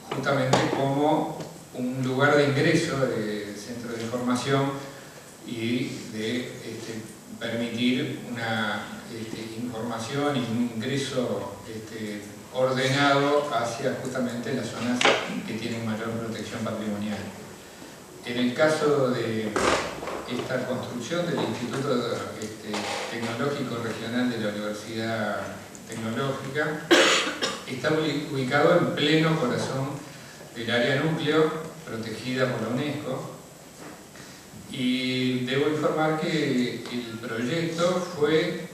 justamente como un lugar de ingreso de centro de información y de permitir una información y un ingreso ordenado hacia justamente las zonas que tienen mayor protección patrimonial. En el caso de esta construcción del Instituto Tecnológico Regional de la Universidad Tecnológica, está ubicado en pleno corazón del área núcleo, protegida por la UNESCO, y debo informar que el proyecto fue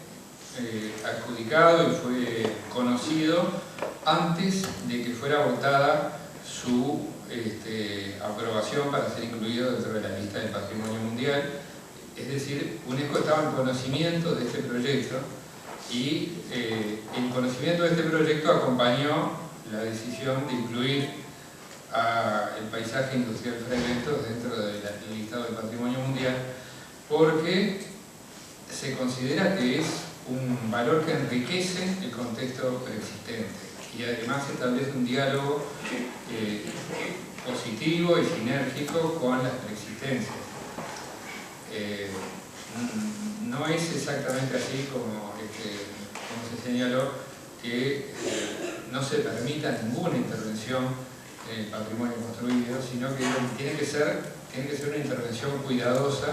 adjudicado y fue conocido antes de que fuera votada su aprobación para ser incluido dentro de la lista del Patrimonio Mundial. Es decir, UNESCO estaba en conocimiento de este proyecto y el conocimiento de este proyecto acompañó la decisión de incluir el paisaje industrial Fraiventos dentro del listado del Patrimonio Mundial, porque se considera que es un valor que enriquece el contexto preexistente y además establece un diálogo positivo y sinérgico con las preexistencias. No es exactamente así como se señaló, que no se permita ninguna intervención en el patrimonio construido, sino que tiene que ser una intervención cuidadosa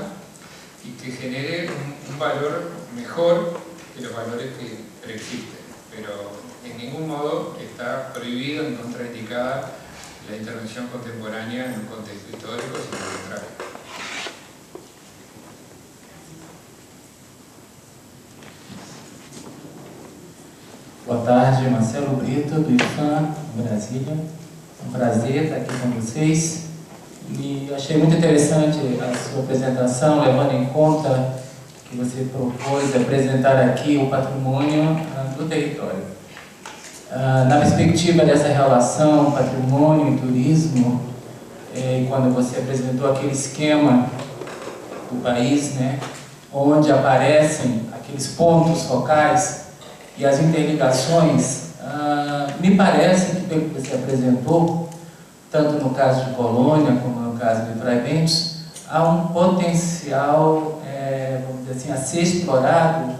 y que genere un valor mejor que los valores que preexisten, pero en ningún modo está prohibido ni contraindicada la intervención contemporánea en un contexto histórico, sino lo contrario. Boa tarde, Marcelo Brito, do IFAM, Brasília. É um prazer estar aqui com vocês. E achei muito interessante a sua apresentação, levando em conta que você propôs apresentar aqui o patrimônio do território. Na perspectiva dessa relação patrimônio e turismo, quando você apresentou aquele esquema do país, né, onde aparecem aqueles pontos focais e as interligações, me parece que, pelo que você apresentou, tanto no caso de Colônia como no caso de Fraiventos, há um potencial, vamos dizer assim, a ser explorado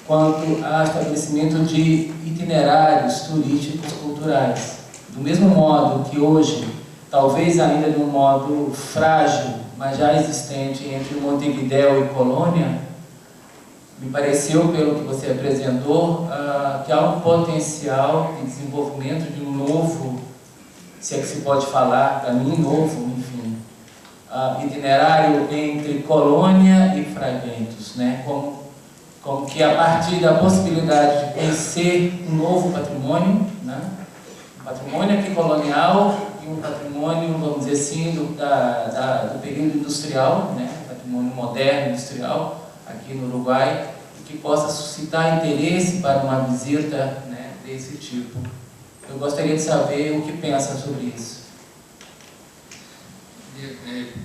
quanto ao estabelecimento de itinerários turísticos culturais. Do mesmo modo que hoje, talvez ainda de um modo frágil, mas já existente entre Montevidéu e Colônia, me pareceu, pelo que você apresentou, que há um potencial de desenvolvimento de um novo, se é que se pode falar, para mim, novo, enfim, itinerário entre Colônia e Fraiventos, né? Como que a partir da possibilidade de conhecer um novo patrimônio, né? Um patrimônio aqui colonial e um patrimônio, vamos dizer assim, do período industrial, né? Patrimônio moderno industrial, aqui no Uruguai, que possa suscitar interesse para uma visita, né, desse tipo. Eu gostaria de saber o que pensa sobre isso.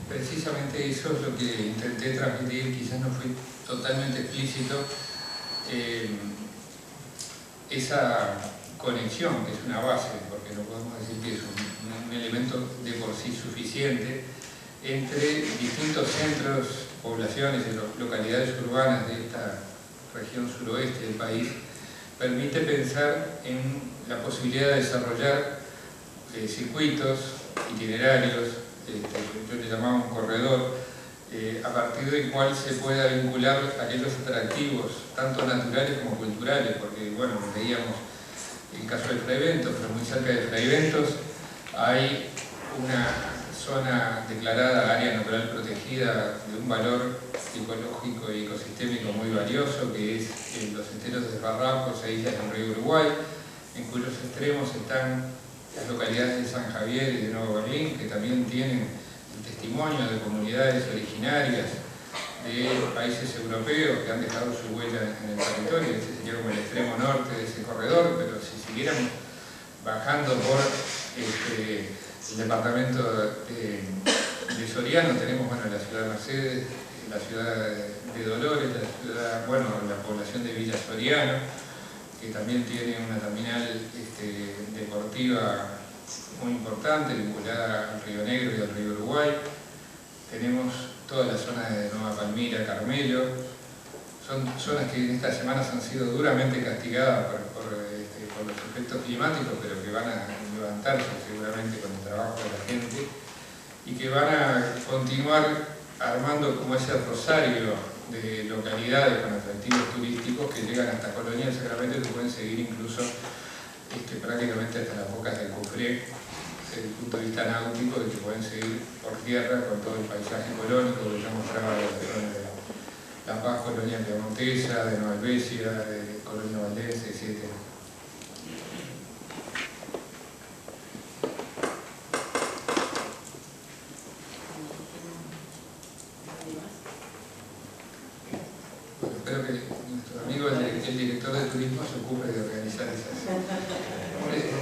Precisamente eso es lo que intenté transmitir, quizás no fui totalmente explícito, esa conexión, que es una base, porque no podemos decir que es un elemento de por sí insuficiente entre distintos centros, poblaciones y localidades urbanas de esta región suroeste del país, permite pensar en la posibilidad de desarrollar circuitos itinerarios, yo le llamaba un corredor, a partir del cual se pueda vincular aquellos atractivos, tanto naturales como culturales, porque bueno, veíamos el caso de Fraiventos, pero muy cerca de Fraiventos hay una zona declarada área natural protegida de un valor ecológico y ecosistémico muy valioso, que es los esteros de Farrapos e islas del río Uruguay, en cuyos extremos están las localidades de San Javier y de Nuevo Berlín, que también tienen el testimonio de comunidades originarias de países europeos que han dejado su huella en el territorio. Ese sería como el extremo norte de ese corredor, pero si siguiéramos bajando por el departamento de Soriano, tenemos bueno, la ciudad de Mercedes, la ciudad de Dolores, la población de Villa Soriano, que también tiene una terminal deportiva muy importante, vinculada al Río Negro y al Río Uruguay. Tenemos toda la zona de Nueva Palmira, Carmelo. Son zonas que en estas semanas han sido duramente castigadas por los efectos climáticos, pero que van a levantarse seguramente con el trabajo de la gente y que van a continuar armando como ese rosario de localidades con atractivos turísticos que llegan hasta Colonia del Sacramento y que pueden seguir incluso prácticamente hasta las bocas del Cufré, desde el punto de vista náutico, de que pueden seguir por tierra con todo el paisaje colónico que yo mostraba de la zona de La Paz, Colonia Piemontesa, de Nueva Helvecia, de Colonia Valdense, etc. Espero que nuestro amigo, el director de turismo, se ocupe de organizar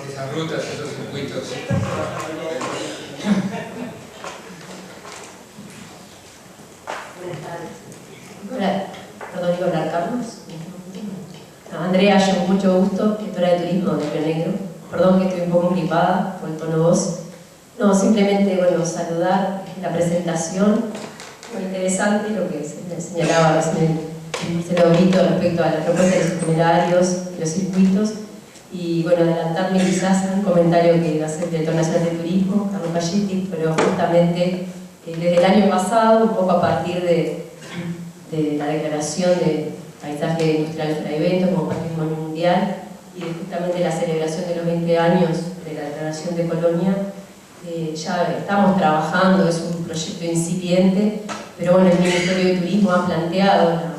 esas rutas, esos circuitos. Hola, perdón, ¿iba a hablar Carlos? Andrea, yo con mucho gusto, directora de turismo de Río Negro. Perdón que estoy un poco gripada por el tono de voz. No, simplemente, bueno, saludar la presentación. Muy interesante lo que se señalaba recién el Laurito respecto a la propuesta de los itinerarios y los circuitos. Y bueno, adelantarme quizás a un comentario que va a hacer el director nacional de turismo, Carlos Palletti, pero justamente desde el año pasado, un poco a partir de la declaración de paisaje industrial Fraiventos como patrimonio mundial y justamente la celebración de los 20 años de la declaración de Colonia, ya estamos trabajando, es un proyecto incipiente, pero bueno, el Ministerio de Turismo ha planteado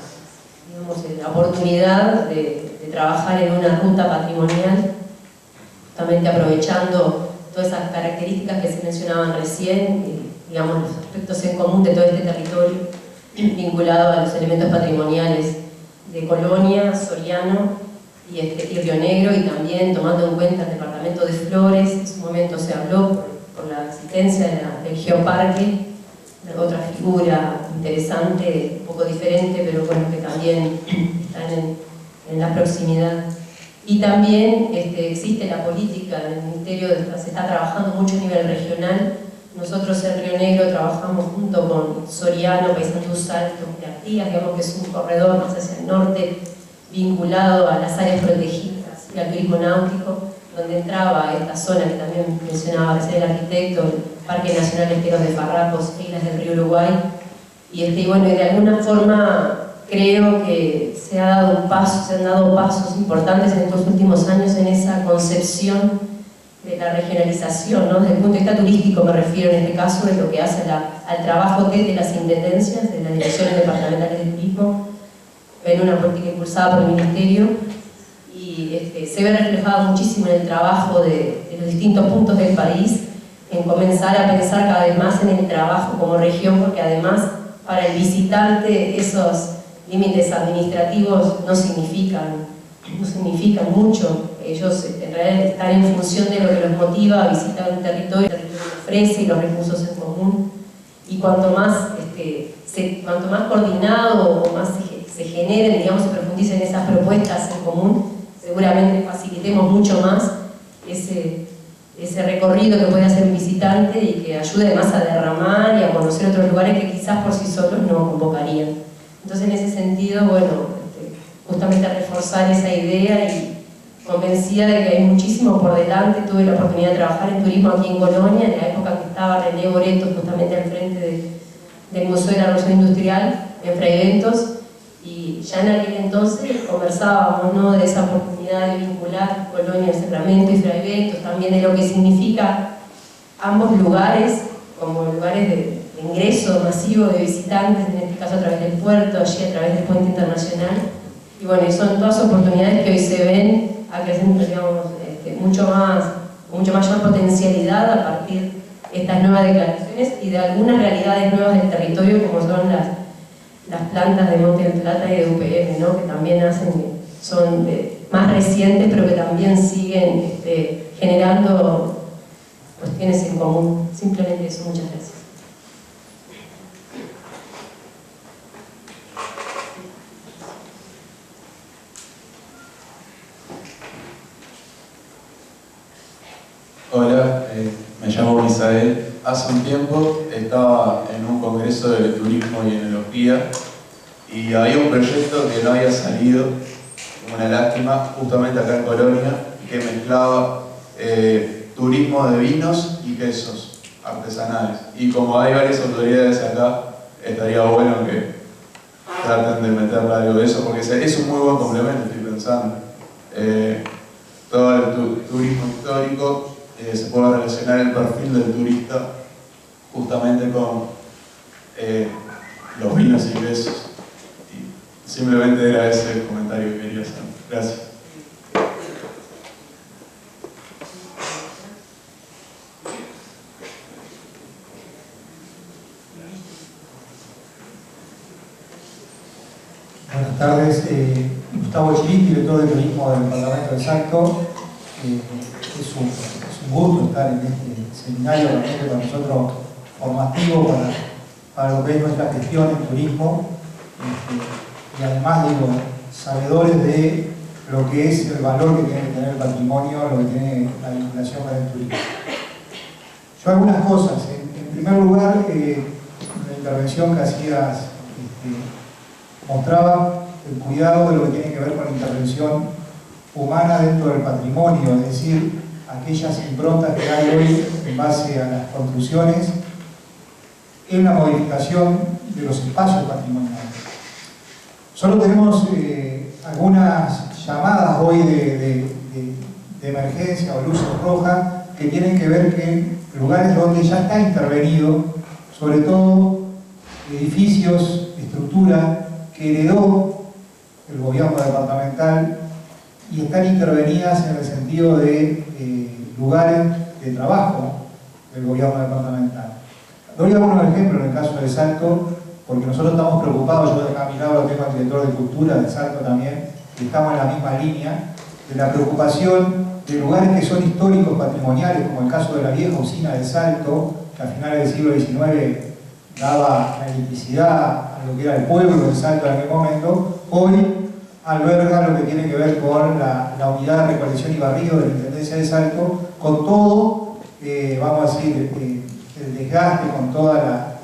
la oportunidad de trabajar en una ruta patrimonial, justamente aprovechando todas esas características que se mencionaban recién, digamos, los aspectos en común de todo este territorio, vinculado a los elementos patrimoniales de Colonia, Soriano y Río Negro, y también tomando en cuenta el departamento de Flores. En su momento se habló por la existencia del geoparque, otra figura interesante, un poco diferente, pero bueno, que también están en la proximidad. Y también existe la política en el Ministerio, se está trabajando mucho a nivel regional. Nosotros en Río Negro trabajamos junto con Soriano, Paysandú, Salto y Artigas, digamos que es un corredor más hacia el norte, vinculado a las áreas protegidas y al turismo náutico, donde entraba esta zona que también mencionaba recién el arquitecto, el Parque Nacional Esteros de Farrapos e Islas del Río Uruguay. Y bueno, de alguna forma creo que se han dado pasos importantes en estos últimos años en esa concepción de la regionalización, ¿no? Desde el punto de vista turístico me refiero en este caso, de lo que hace al trabajo desde las intendencias, de las direcciones departamentales de turismo, en una política impulsada por el Ministerio, y se ve reflejado muchísimo en el trabajo de los distintos puntos del país, en comenzar a pensar cada vez más en el trabajo como región, porque además para el visitante esos límites administrativos no significan mucho. Ellos en realidad están en función de lo que los motiva a visitar un territorio, el territorio que ofrece y los recursos en común. Y cuanto más coordinado o más se generen, digamos, se profundicen esas propuestas en común, seguramente facilitemos mucho más ese recorrido que puede hacer un visitante y que ayude además a derramar y a conocer otros lugares que quizás por sí solos no convocarían. Entonces, en ese sentido, bueno, justamente reforzar esa idea y convencida de que hay muchísimo por delante. Tuve la oportunidad de trabajar en turismo aquí en Colonia, en la época que estaba René Boreto justamente al frente del Museo de la Revolución Industrial, en Fraiventos, y ya en aquel entonces conversábamos, ¿no?, de esa oportunidad de vincular Colonia, Sacramento y Fraiventos, también de lo que significa ambos lugares como lugares de ingreso masivo de visitantes, en este caso a través del puerto, allí a través del puente internacional. Y bueno, son todas oportunidades que hoy se ven acrecentando, digamos, mucho mayor potencialidad a partir de estas nuevas declaraciones y de algunas realidades nuevas del territorio, como son las plantas de Monte del Plata y de UPM, ¿no?, que también son más recientes, pero que también siguen generando cuestiones en común. Simplemente eso, muchas gracias. Hola, me llamo Misael. Hace un tiempo estaba en un congreso de turismo y enología y había un proyecto que no había salido, una lástima, justamente acá en Colonia, que mezclaba turismo de vinos y quesos artesanales. Y como hay varias autoridades acá, estaría bueno que traten de meterle algo de eso, porque es un muy buen complemento, estoy pensando. Todo el turismo histórico se puede relacionar el perfil del turista justamente con los vinos y quesos. Y simplemente era ese el comentario que quería hacer. Gracias. Buenas tardes, Gustavo Chiric, director de turismo del Departamento de Salto. Es un gusto estar en este seminario realmente para nosotros formativo para lo que es nuestra gestión en turismo y además, digo, sabedores de lo que es el valor que tiene que tener el patrimonio, lo que tiene la vinculación con el turismo. Yo algunas cosas. En primer lugar, la intervención que hacías mostraba el cuidado de lo que tiene que ver con la intervención humana dentro del patrimonio, es decir, aquellas improntas que hay hoy en base a las construcciones en la modificación de los espacios patrimoniales. Solo tenemos algunas llamadas hoy de emergencia o luces rojas que tienen que ver en lugares donde ya está intervenido, sobre todo edificios, estructura que heredó el gobierno departamental y están intervenidas en el sentido de lugares de trabajo del gobierno departamental. Doy algunos ejemplos en el caso de Salto, porque nosotros estamos preocupados, yo de acá a mi lado tengo al director de Cultura de Salto también, y estamos en la misma línea, de la preocupación de lugares que son históricos, patrimoniales, como el caso de la vieja usina de Salto, que a finales del siglo XIX daba la electricidad a lo que era el pueblo de Salto en aquel momento. Hoy alberga lo que tiene que ver con la unidad de recolección y barrido de la Intendencia de Salto, con todo, vamos a decir, el desgaste, con toda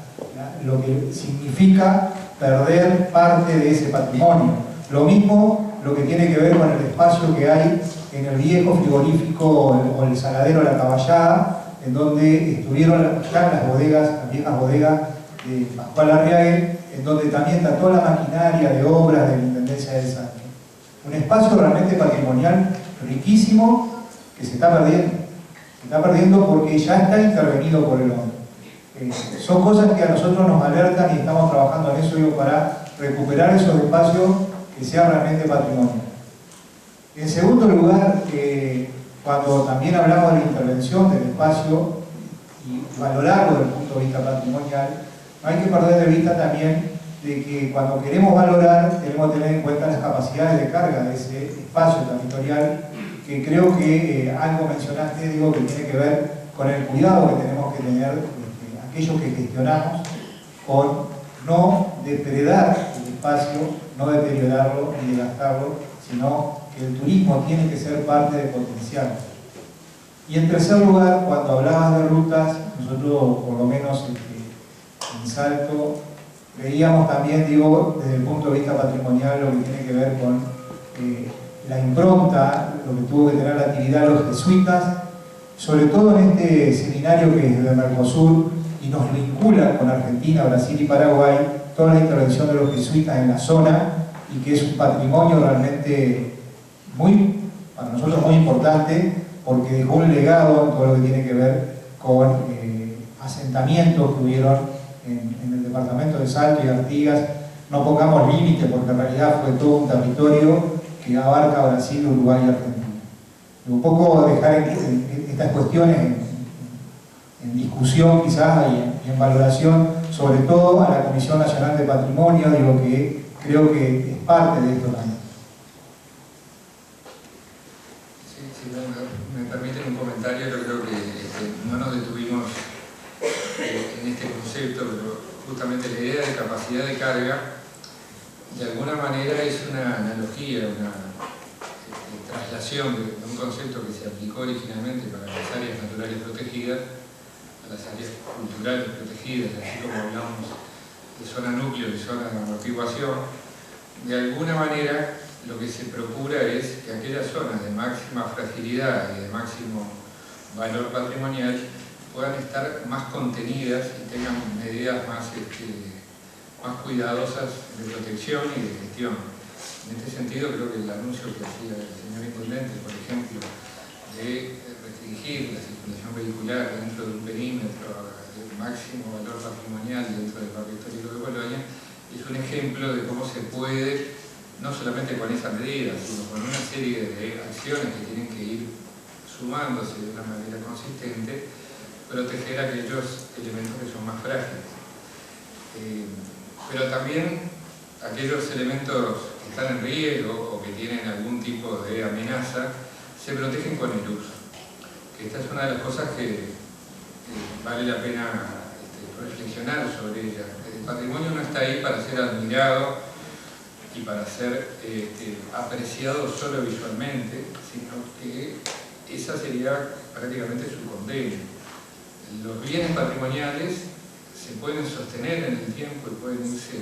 lo que significa perder parte de ese patrimonio. Lo mismo lo que tiene que ver con el espacio que hay en el viejo frigorífico o el saladero La Caballada, en donde estuvieron ya las bodegas, las viejas bodegas de Pascual Arriague, en donde también está toda la maquinaria de obras de la Intendencia de Salto. Un espacio realmente patrimonial riquísimo que se está perdiendo. Se está perdiendo porque ya está intervenido por el hombre. Son cosas que a nosotros nos alertan y estamos trabajando en eso, digo, para recuperar esos espacios que sean realmente patrimonio. En segundo lugar, cuando también hablamos de la intervención del espacio y valorarlo desde el punto de vista patrimonial, no hay que perder de vista también de que cuando queremos valorar tenemos que tener en cuenta las capacidades de carga de ese espacio territorial, que creo que algo mencionaste, digo, que tiene que ver con el cuidado que tenemos que tener aquellos que gestionamos con no depredar el espacio, no deteriorarlo ni desgastarlo, sino que el turismo tiene que ser parte del potencial. Y en tercer lugar, cuando hablabas de rutas, nosotros, por lo menos en Salto, veíamos también, digo, desde el punto de vista patrimonial, lo que tiene que ver con la impronta, lo que tuvo que tener la actividad de los jesuitas, sobre todo en este seminario que es de Mercosur y nos vincula con Argentina, Brasil y Paraguay, toda la intervención de los jesuitas en la zona, y que es un patrimonio realmente para nosotros muy importante, porque dejó un legado en todo lo que tiene que ver con asentamientos que hubieron en el departamento de Salto y Artigas. No pongamos límite, porque en realidad fue todo un territorio que abarca Brasil, Uruguay y Argentina. Y un poco dejar estas cuestiones en discusión quizás y en valoración, sobre todo a la Comisión Nacional de Patrimonio, digo que creo que es parte de esto también. Si me permiten un comentario, yo creo que no nos detuvimos en este concepto, pero justamente la idea de capacidad de carga, de alguna manera es una analogía, una traslación de un concepto que se aplicó originalmente para las áreas naturales protegidas, a las áreas culturales protegidas, así como hablamos de zona núcleo y zona de amortiguación. De alguna manera, lo que se procura es que aquellas zonas de máxima fragilidad y de máximo valor patrimonial puedan estar más contenidas y tengan medidas más cuidadosas de protección y de gestión. En este sentido, creo que el anuncio que hacía el señor Intendente, por ejemplo, de restringir la circulación vehicular dentro de un perímetro de máximo valor patrimonial dentro del Parque Histórico de Colonia, es un ejemplo de cómo se puede, no solamente con esa medida, sino con una serie de acciones que tienen que ir sumándose de una manera consistente, proteger aquellos elementos que son más frágiles. Pero también aquellos elementos que están en riesgo o que tienen algún tipo de amenaza, se protegen con el uso. Que esta es una de las cosas que vale la pena reflexionar sobre ella. El patrimonio no está ahí para ser admirado y para ser apreciado solo visualmente, sino que esa sería prácticamente su condena. Los bienes patrimoniales se pueden sostener en el tiempo y pueden irse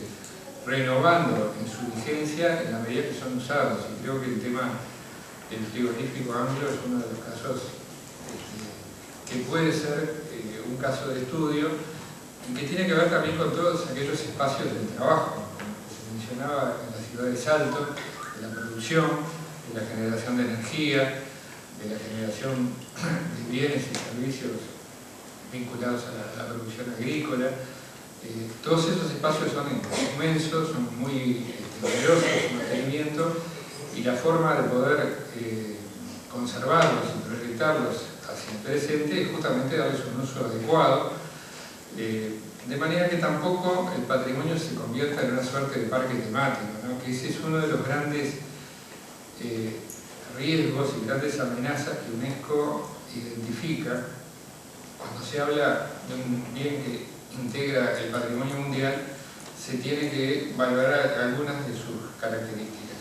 renovando en su vigencia en la medida que son usados. Y creo que el tema del frigorífico Anglo es uno de los casos que puede ser un caso de estudio y que tiene que ver también con todos aquellos espacios del trabajo, como se mencionaba en la ciudad de Salto, de la producción, de la generación de energía, de la generación de bienes y servicios vinculados a la producción agrícola. Todos esos espacios son inmensos, son muy numerosos en mantenimiento, y la forma de poder conservarlos y proyectarlos hacia el presente es justamente darles un uso adecuado, de manera que tampoco el patrimonio se convierta en una suerte de parque temático, ¿no? Que ese es uno de los grandes riesgos y grandes amenazas que UNESCO identifica cuando se habla de un bien que integra el patrimonio mundial. Se tiene que valorar algunas de sus características.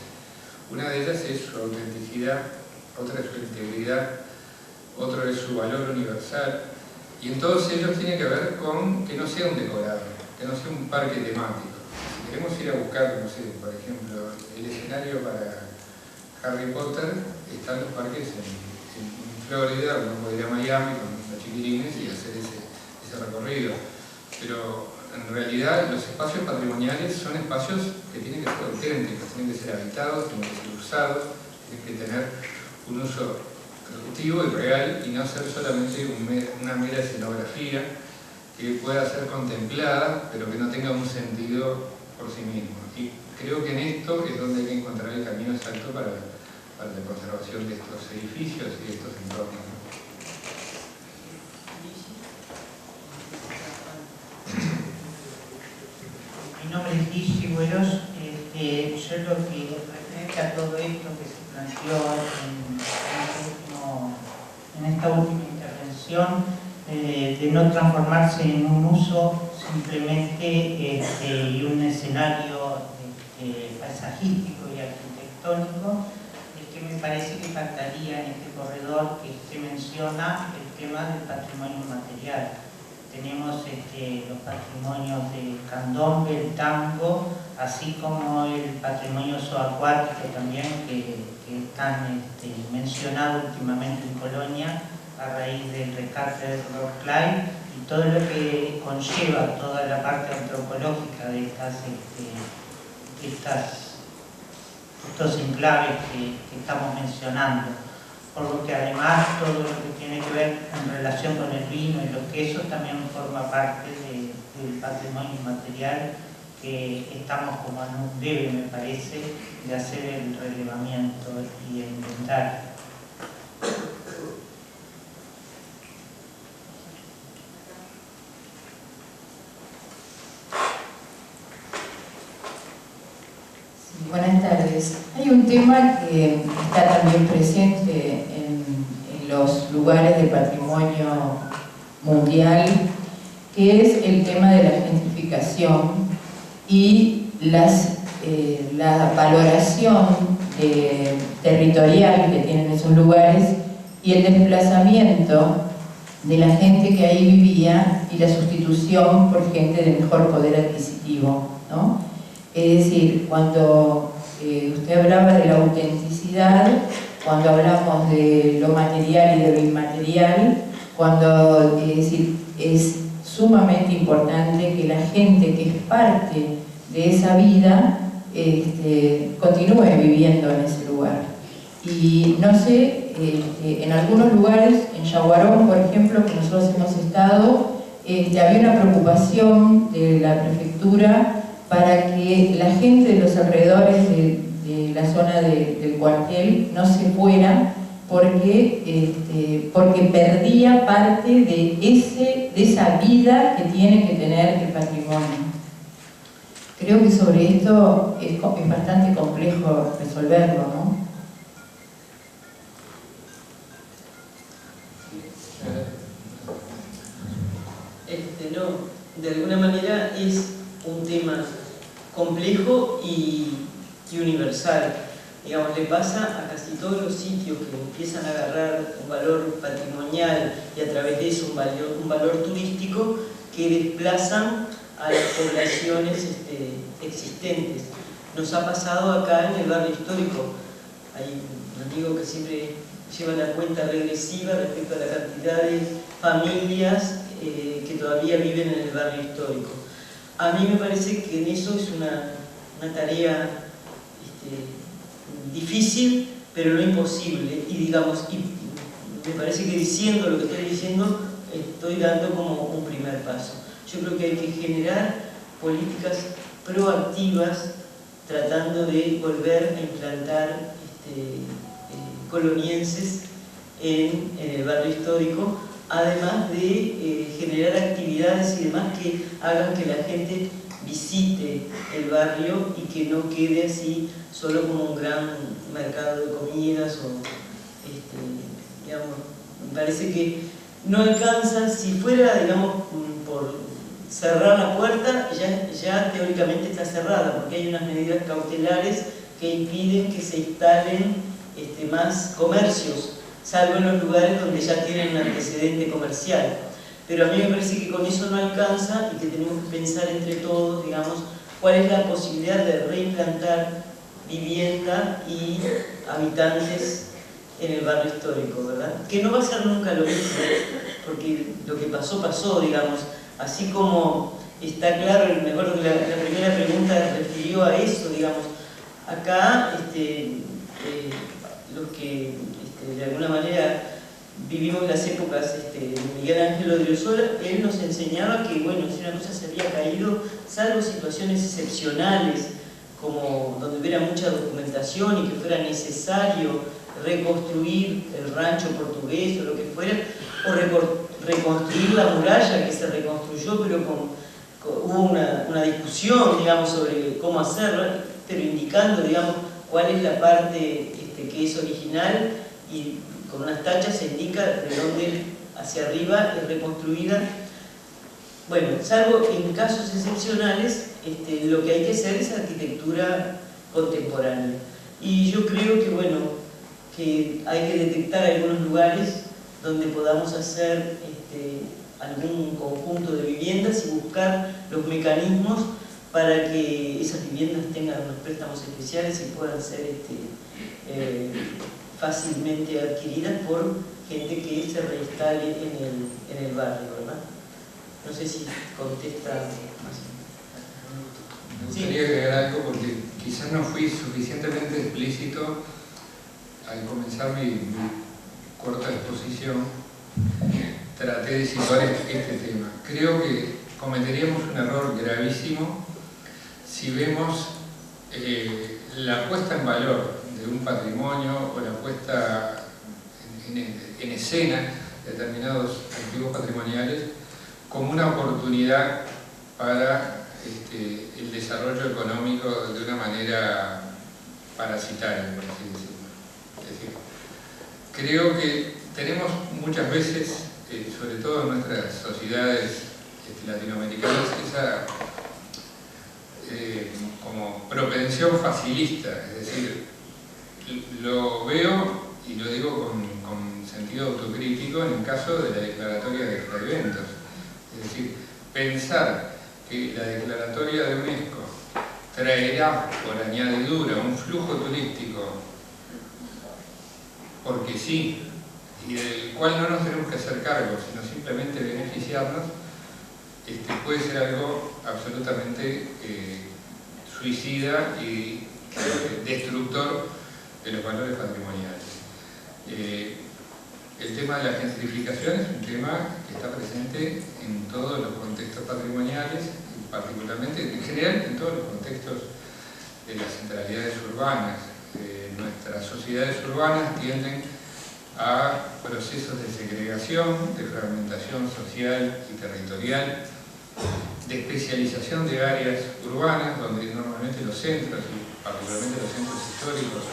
Una de ellas es su autenticidad, otra es su integridad, otro es su valor universal, y en todos ellos tiene que ver con que no sea un decorado, que no sea un parque temático. Si queremos ir a buscar, no sé, por ejemplo, el escenario para Harry Potter, están los parques en Florida, uno puede ir a Miami con los chiquilines y hacer ese recorrido. Pero en realidad los espacios patrimoniales son espacios que tienen que ser auténticos, tienen que ser habitados, tienen que ser usados, tienen que tener un uso productivo y real y no ser solamente una mera escenografía que pueda ser contemplada pero que no tenga un sentido por sí mismo. Y creo que en esto es donde hay que encontrar el camino exacto para la conservación de estos edificios y de estos entornos. Mi nombre es Liz Cigüeros. Yo lo que referente a todo esto que se planteó en esta última intervención, de no transformarse en un uso simplemente y un escenario paisagístico y arquitectónico, que me parece que faltaría en este corredor, que se menciona el tema del patrimonio material. Tenemos los patrimonios de candombe, el tango, así como el patrimonio zooacuático también, que están mencionados últimamente en Colonia a raíz del rescate del Rock Clyde y todo lo que conlleva toda la parte antropológica de estos enclaves que estamos mencionando. Por lo que además todo lo que tiene que ver en relación con el vino y los quesos también forma parte del patrimonio inmaterial que estamos como en un debe, me parece, de hacer el relevamiento y el inventario. Buenas tardes. Hay un tema que está también presente en los lugares de patrimonio mundial, que es el tema de la gentrificación y la valoración territorial que tienen esos lugares y el desplazamiento de la gente que ahí vivía y la sustitución por gente de mejor poder adquisitivo, ¿no? Es decir, cuando usted hablaba de la autenticidad, cuando hablamos de lo material y de lo inmaterial, cuando es sumamente importante que la gente que es parte de esa vida continúe viviendo en ese lugar. Y no sé, en algunos lugares, en Yaguarón, por ejemplo, que nosotros hemos estado, había una preocupación de la prefectura para que la gente de los alrededores de la zona del cuartel no se fuera porque perdía parte de esa vida que tiene que tener el patrimonio. Creo que sobre esto es bastante complejo resolverlo, ¿no? No, de alguna manera es un tema complejo y universal. Digamos, le pasa a casi todos los sitios que empiezan a agarrar un valor patrimonial y a través de eso un valor turístico, que desplazan a las poblaciones existentes. Nos ha pasado acá en el barrio histórico. Hay un amigo que siempre lleva la cuenta regresiva respecto a la cantidad de familias que todavía viven en el barrio histórico. A mí me parece que en eso es una tarea difícil, pero no imposible. Y digamos, me parece que diciendo lo que estoy diciendo, estoy dando como un primer paso. Yo creo que hay que generar políticas proactivas tratando de volver a implantar colonienses en el barrio histórico, además de generar actividades y demás que hagan que la gente visite el barrio y que no quede así solo como un gran mercado de comidas o digamos, me parece que no alcanza. Si fuera, digamos, por cerrar la puerta, ya teóricamente está cerrada, porque hay unas medidas cautelares que impiden que se instalen más comercios, salvo en los lugares donde ya tienen un antecedente comercial. Pero a mí me parece que con eso no alcanza y que tenemos que pensar entre todos, digamos, cuál es la posibilidad de reimplantar vivienda y habitantes en el barrio histórico, ¿verdad? Que no va a ser nunca lo mismo, porque lo que pasó, pasó, digamos. Así como está claro, me acuerdo que la primera pregunta refirió a eso, digamos. Acá, los que de alguna manera vivimos las épocas de Miguel Ángel Odriozola, él nos enseñaba que, bueno, si una cosa se había caído, salvo situaciones excepcionales, como donde hubiera mucha documentación y que fuera necesario reconstruir el rancho portugués o lo que fuera, o reconstruir la muralla que se reconstruyó, pero hubo una discusión, digamos, sobre cómo hacerla, pero indicando, digamos, cuál es la parte que es original, y con unas tachas se indica de dónde hacia arriba es reconstruida. Bueno, salvo en casos excepcionales, lo que hay que hacer es arquitectura contemporánea. Y yo creo que, bueno, que hay que detectar algunos lugares donde podamos hacer algún conjunto de viviendas y buscar los mecanismos para que esas viviendas tengan unos préstamos especiales y puedan ser fácilmente adquiridas por gente que se reinstale en el barrio, ¿verdad? No sé si contesta más. Me gustaría agregar algo porque quizás no fui suficientemente explícito al comenzar mi corta exposición. Traté de situar este tema. Creo que cometeríamos un error gravísimo si vemos la puesta en valor de un patrimonio o la puesta en escena de determinados activos patrimoniales como una oportunidad para el desarrollo económico de una manera parasitaria, por así decirlo. Es decir, creo que tenemos muchas veces, sobre todo en nuestras sociedades latinoamericanas, esa como propensión facilista, es decir, lo veo y lo digo con sentido autocrítico en el caso de la declaratoria de extraeventos. Es decir, pensar que la declaratoria de UNESCO traerá por añadidura un flujo turístico porque sí, y del cual no nos tenemos que hacer cargo, sino simplemente beneficiarnos, puede ser algo absolutamente suicida y destructor de los valores patrimoniales. El tema de la gentrificación es un tema que está presente en todos los contextos patrimoniales, y particularmente, en general, en todos los contextos de las centralidades urbanas. Nuestras sociedades urbanas tienden a procesos de segregación, de fragmentación social y territorial, de especialización de áreas urbanas, donde normalmente los centros, y particularmente los centros históricos,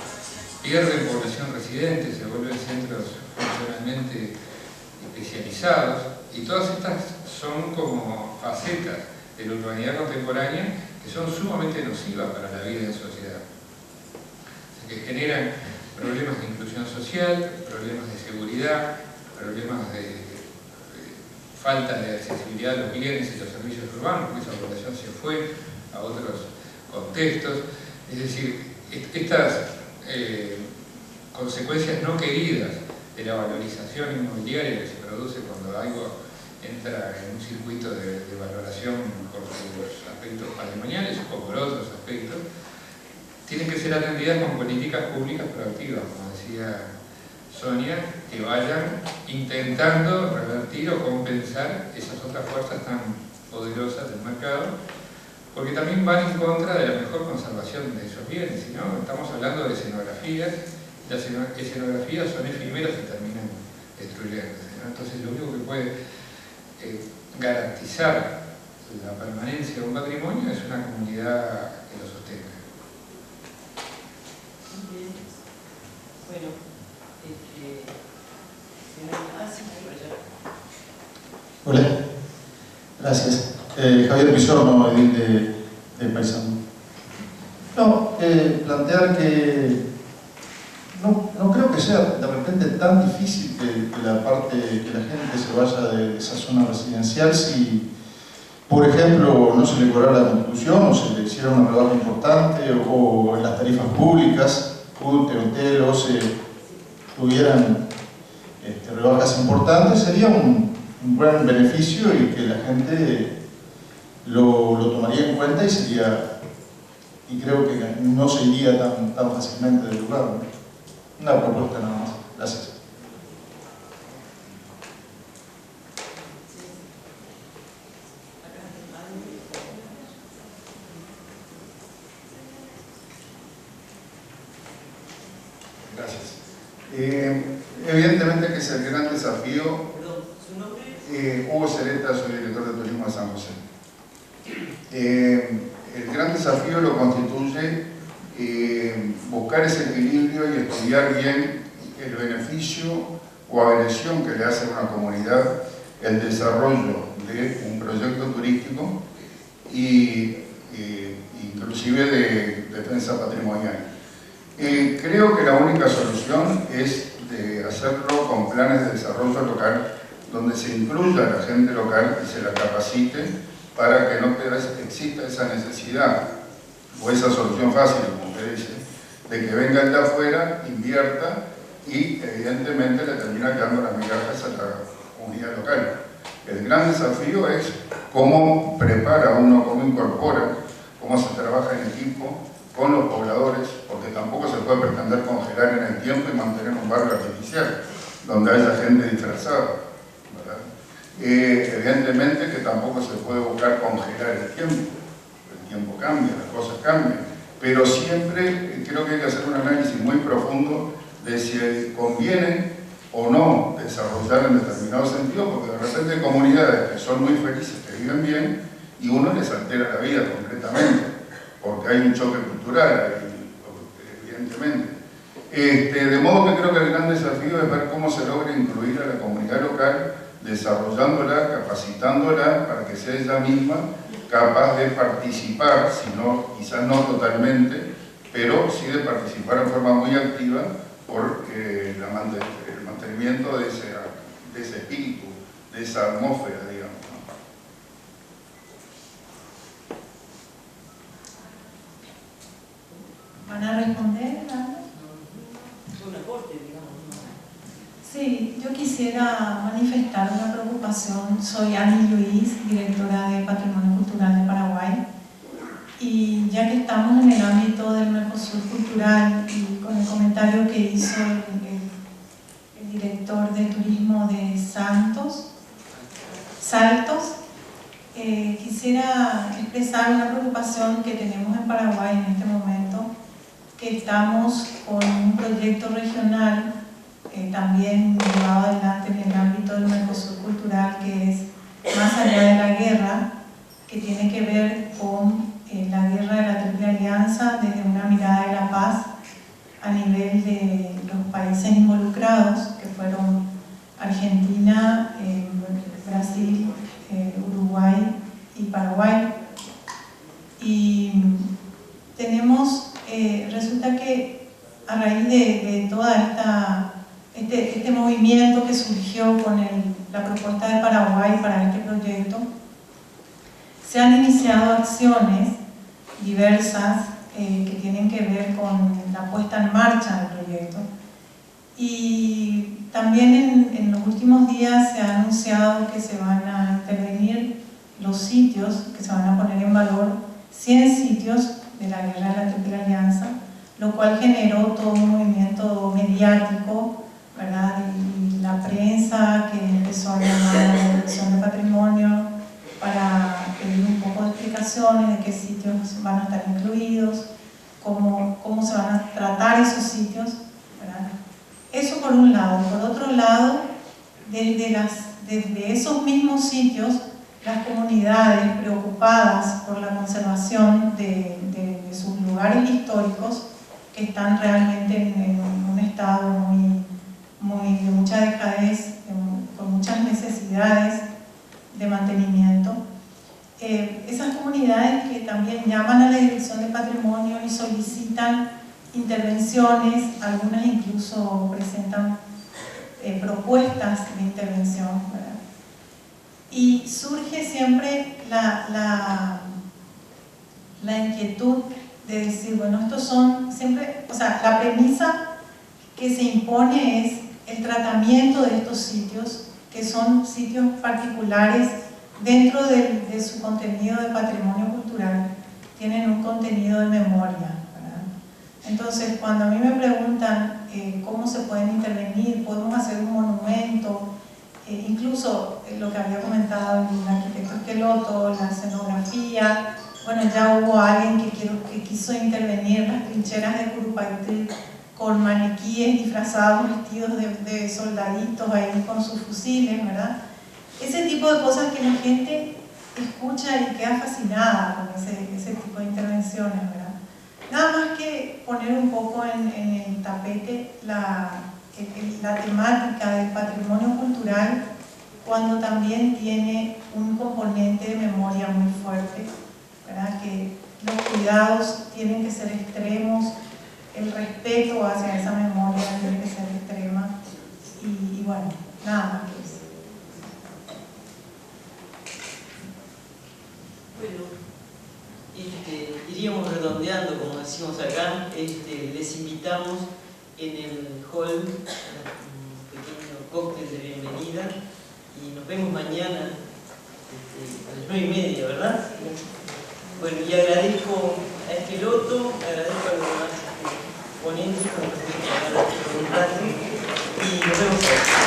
pierden población residente, se vuelven centros funcionalmente especializados, y todas estas son como facetas de la urbanidad contemporánea que son sumamente nocivas para la vida en sociedad. O sea, que generan problemas de inclusión social, problemas de seguridad, problemas de falta de accesibilidad a los bienes y los servicios urbanos, porque esa población se fue a otros contextos. Es decir, estas consecuencias no queridas de la valorización inmobiliaria que se produce cuando algo entra en un circuito de valoración por sus aspectos patrimoniales o por otros aspectos, tienen que ser atendidas con políticas públicas proactivas, como decía Sonia, que vayan intentando revertir o compensar esas otras fuerzas tan poderosas del mercado, porque también van en contra de la mejor conservación de esos bienes, ¿no? Estamos hablando de escenografías, las escenografías son efímeras y terminan destruyéndose, ¿no? Entonces lo único que puede garantizar la permanencia de un patrimonio es una comunidad que lo sostenga. Bien. Bueno, Hola, gracias. Javier Pizorno, edil de Paysandú. No, plantear que no creo que sea de repente tan difícil que la gente se vaya de esa zona residencial si, por ejemplo, no se le cobrara la contribución o se le hiciera una rebaja importante o en las tarifas públicas, UTE, hotel, o se tuvieran rebajas importantes, sería un buen beneficio y que la gente lo tomaría en cuenta y creo que no se iría tan fácilmente del lugar, ¿no? Una propuesta nada más. Gracias. Gracias. Evidentemente que es el gran desafío. Hugo Cereta, soy director de turismo de San José. El gran desafío lo constituye buscar ese equilibrio y estudiar bien el beneficio o agresión que le hace a una comunidad el desarrollo de un proyecto turístico y inclusive de defensa patrimonial. Creo que la única solución es de hacerlo con planes de desarrollo local, donde se incluya a la gente local y se la capacite para que no exista esa necesidad o esa solución fácil, como usted dice, de que venga el de afuera, invierta y evidentemente le termina quedando las migajas a la comunidad local. El gran desafío es cómo prepara uno, cómo incorpora, cómo se trabaja en equipo con los pobladores, porque tampoco se puede pretender congelar en el tiempo y mantener un barrio artificial, donde haya gente disfrazada, ¿verdad? Evidentemente que tampoco se puede buscar congelar el tiempo cambia, las cosas cambian, pero siempre creo que hay que hacer un análisis muy profundo de si conviene o no desarrollar en determinado sentido, porque de repente hay comunidades que son muy felices, que viven bien, y uno les altera la vida completamente, porque hay un choque cultural, evidentemente. De modo que creo que el gran desafío es ver cómo se logra incluir a la comunidad local, desarrollándola, capacitándola, para que sea ella misma capaz de participar, si no, quizás no totalmente, pero sí de participar en forma muy activa por el mantenimiento de ese espíritu, de esa atmósfera, digamos. ¿Van a responder? Un aporte, digamos. Sí, yo quisiera manifestar una preocupación. Soy Ani Luis, directora de Patrimonio Cultural de Paraguay, y ya que estamos en el ámbito del Mercosur Cultural y con el comentario que hizo el director de turismo de Saltos, quisiera expresar una preocupación que tenemos en Paraguay en este momento, que estamos con un proyecto regional también llevado adelante en el ámbito del Mercosur Cultural, que es Más allá de la guerra, que tiene que ver con la guerra de la Triple Alianza desde una mirada de la paz a nivel de los países involucrados, que fueron Argentina, Brasil, Uruguay y Paraguay. Y tenemos, resulta que a raíz de toda este movimiento que surgió con la propuesta de Paraguay para este proyecto, se han iniciado acciones diversas que tienen que ver con la puesta en marcha del proyecto. Y también en los últimos días se ha anunciado que se van a intervenir los sitios, que se van a poner en valor 100 sitios de la guerra de la Triple Alianza, lo cual generó todo un movimiento mediático, ¿verdad? Y la prensa que empezó a llamar a la Dirección de Patrimonio para pedir un poco de explicaciones de qué sitios van a estar incluidos, cómo se van a tratar esos sitios, ¿verdad? Eso por un lado. Por otro lado, desde esos mismos sitios, las comunidades preocupadas por la conservación de sus lugares históricos, que están realmente en un estado de mucha dejadez, con muchas necesidades de mantenimiento. Esas comunidades que también llaman a la Dirección de Patrimonio y solicitan intervenciones, algunas incluso presentan propuestas de intervención, ¿verdad? Y surge siempre la inquietud de decir, bueno, estos son siempre, o sea, la premisa que se impone es el tratamiento de estos sitios, que son sitios particulares dentro de su contenido de patrimonio cultural, tienen un contenido de memoria, ¿verdad? Entonces, cuando a mí me preguntan cómo se pueden intervenir, podemos hacer un monumento, incluso lo que había comentado el arquitecto Esqueloto, la escenografía. Bueno, ya hubo alguien que quiso intervenir en las trincheras de Curupaytí con maniquíes disfrazados, vestidos de soldaditos ahí con sus fusiles, ¿verdad? Ese tipo de cosas que la gente escucha y queda fascinada con ese tipo de intervenciones, ¿verdad? Nada más que poner un poco en el tapete la temática del patrimonio cultural, cuando también tiene un componente de memoria muy fuerte, ¿verdad? Que los cuidados tienen que ser extremos, el respeto Bueno, iríamos redondeando, como decimos acá. Les invitamos en el hall a un pequeño cóctel de bienvenida y nos vemos mañana a las 9:30, ¿verdad? Bueno, y agradezco a Esqueloto, agradezco a los demás ponentes por un rato y nos vemos hoy.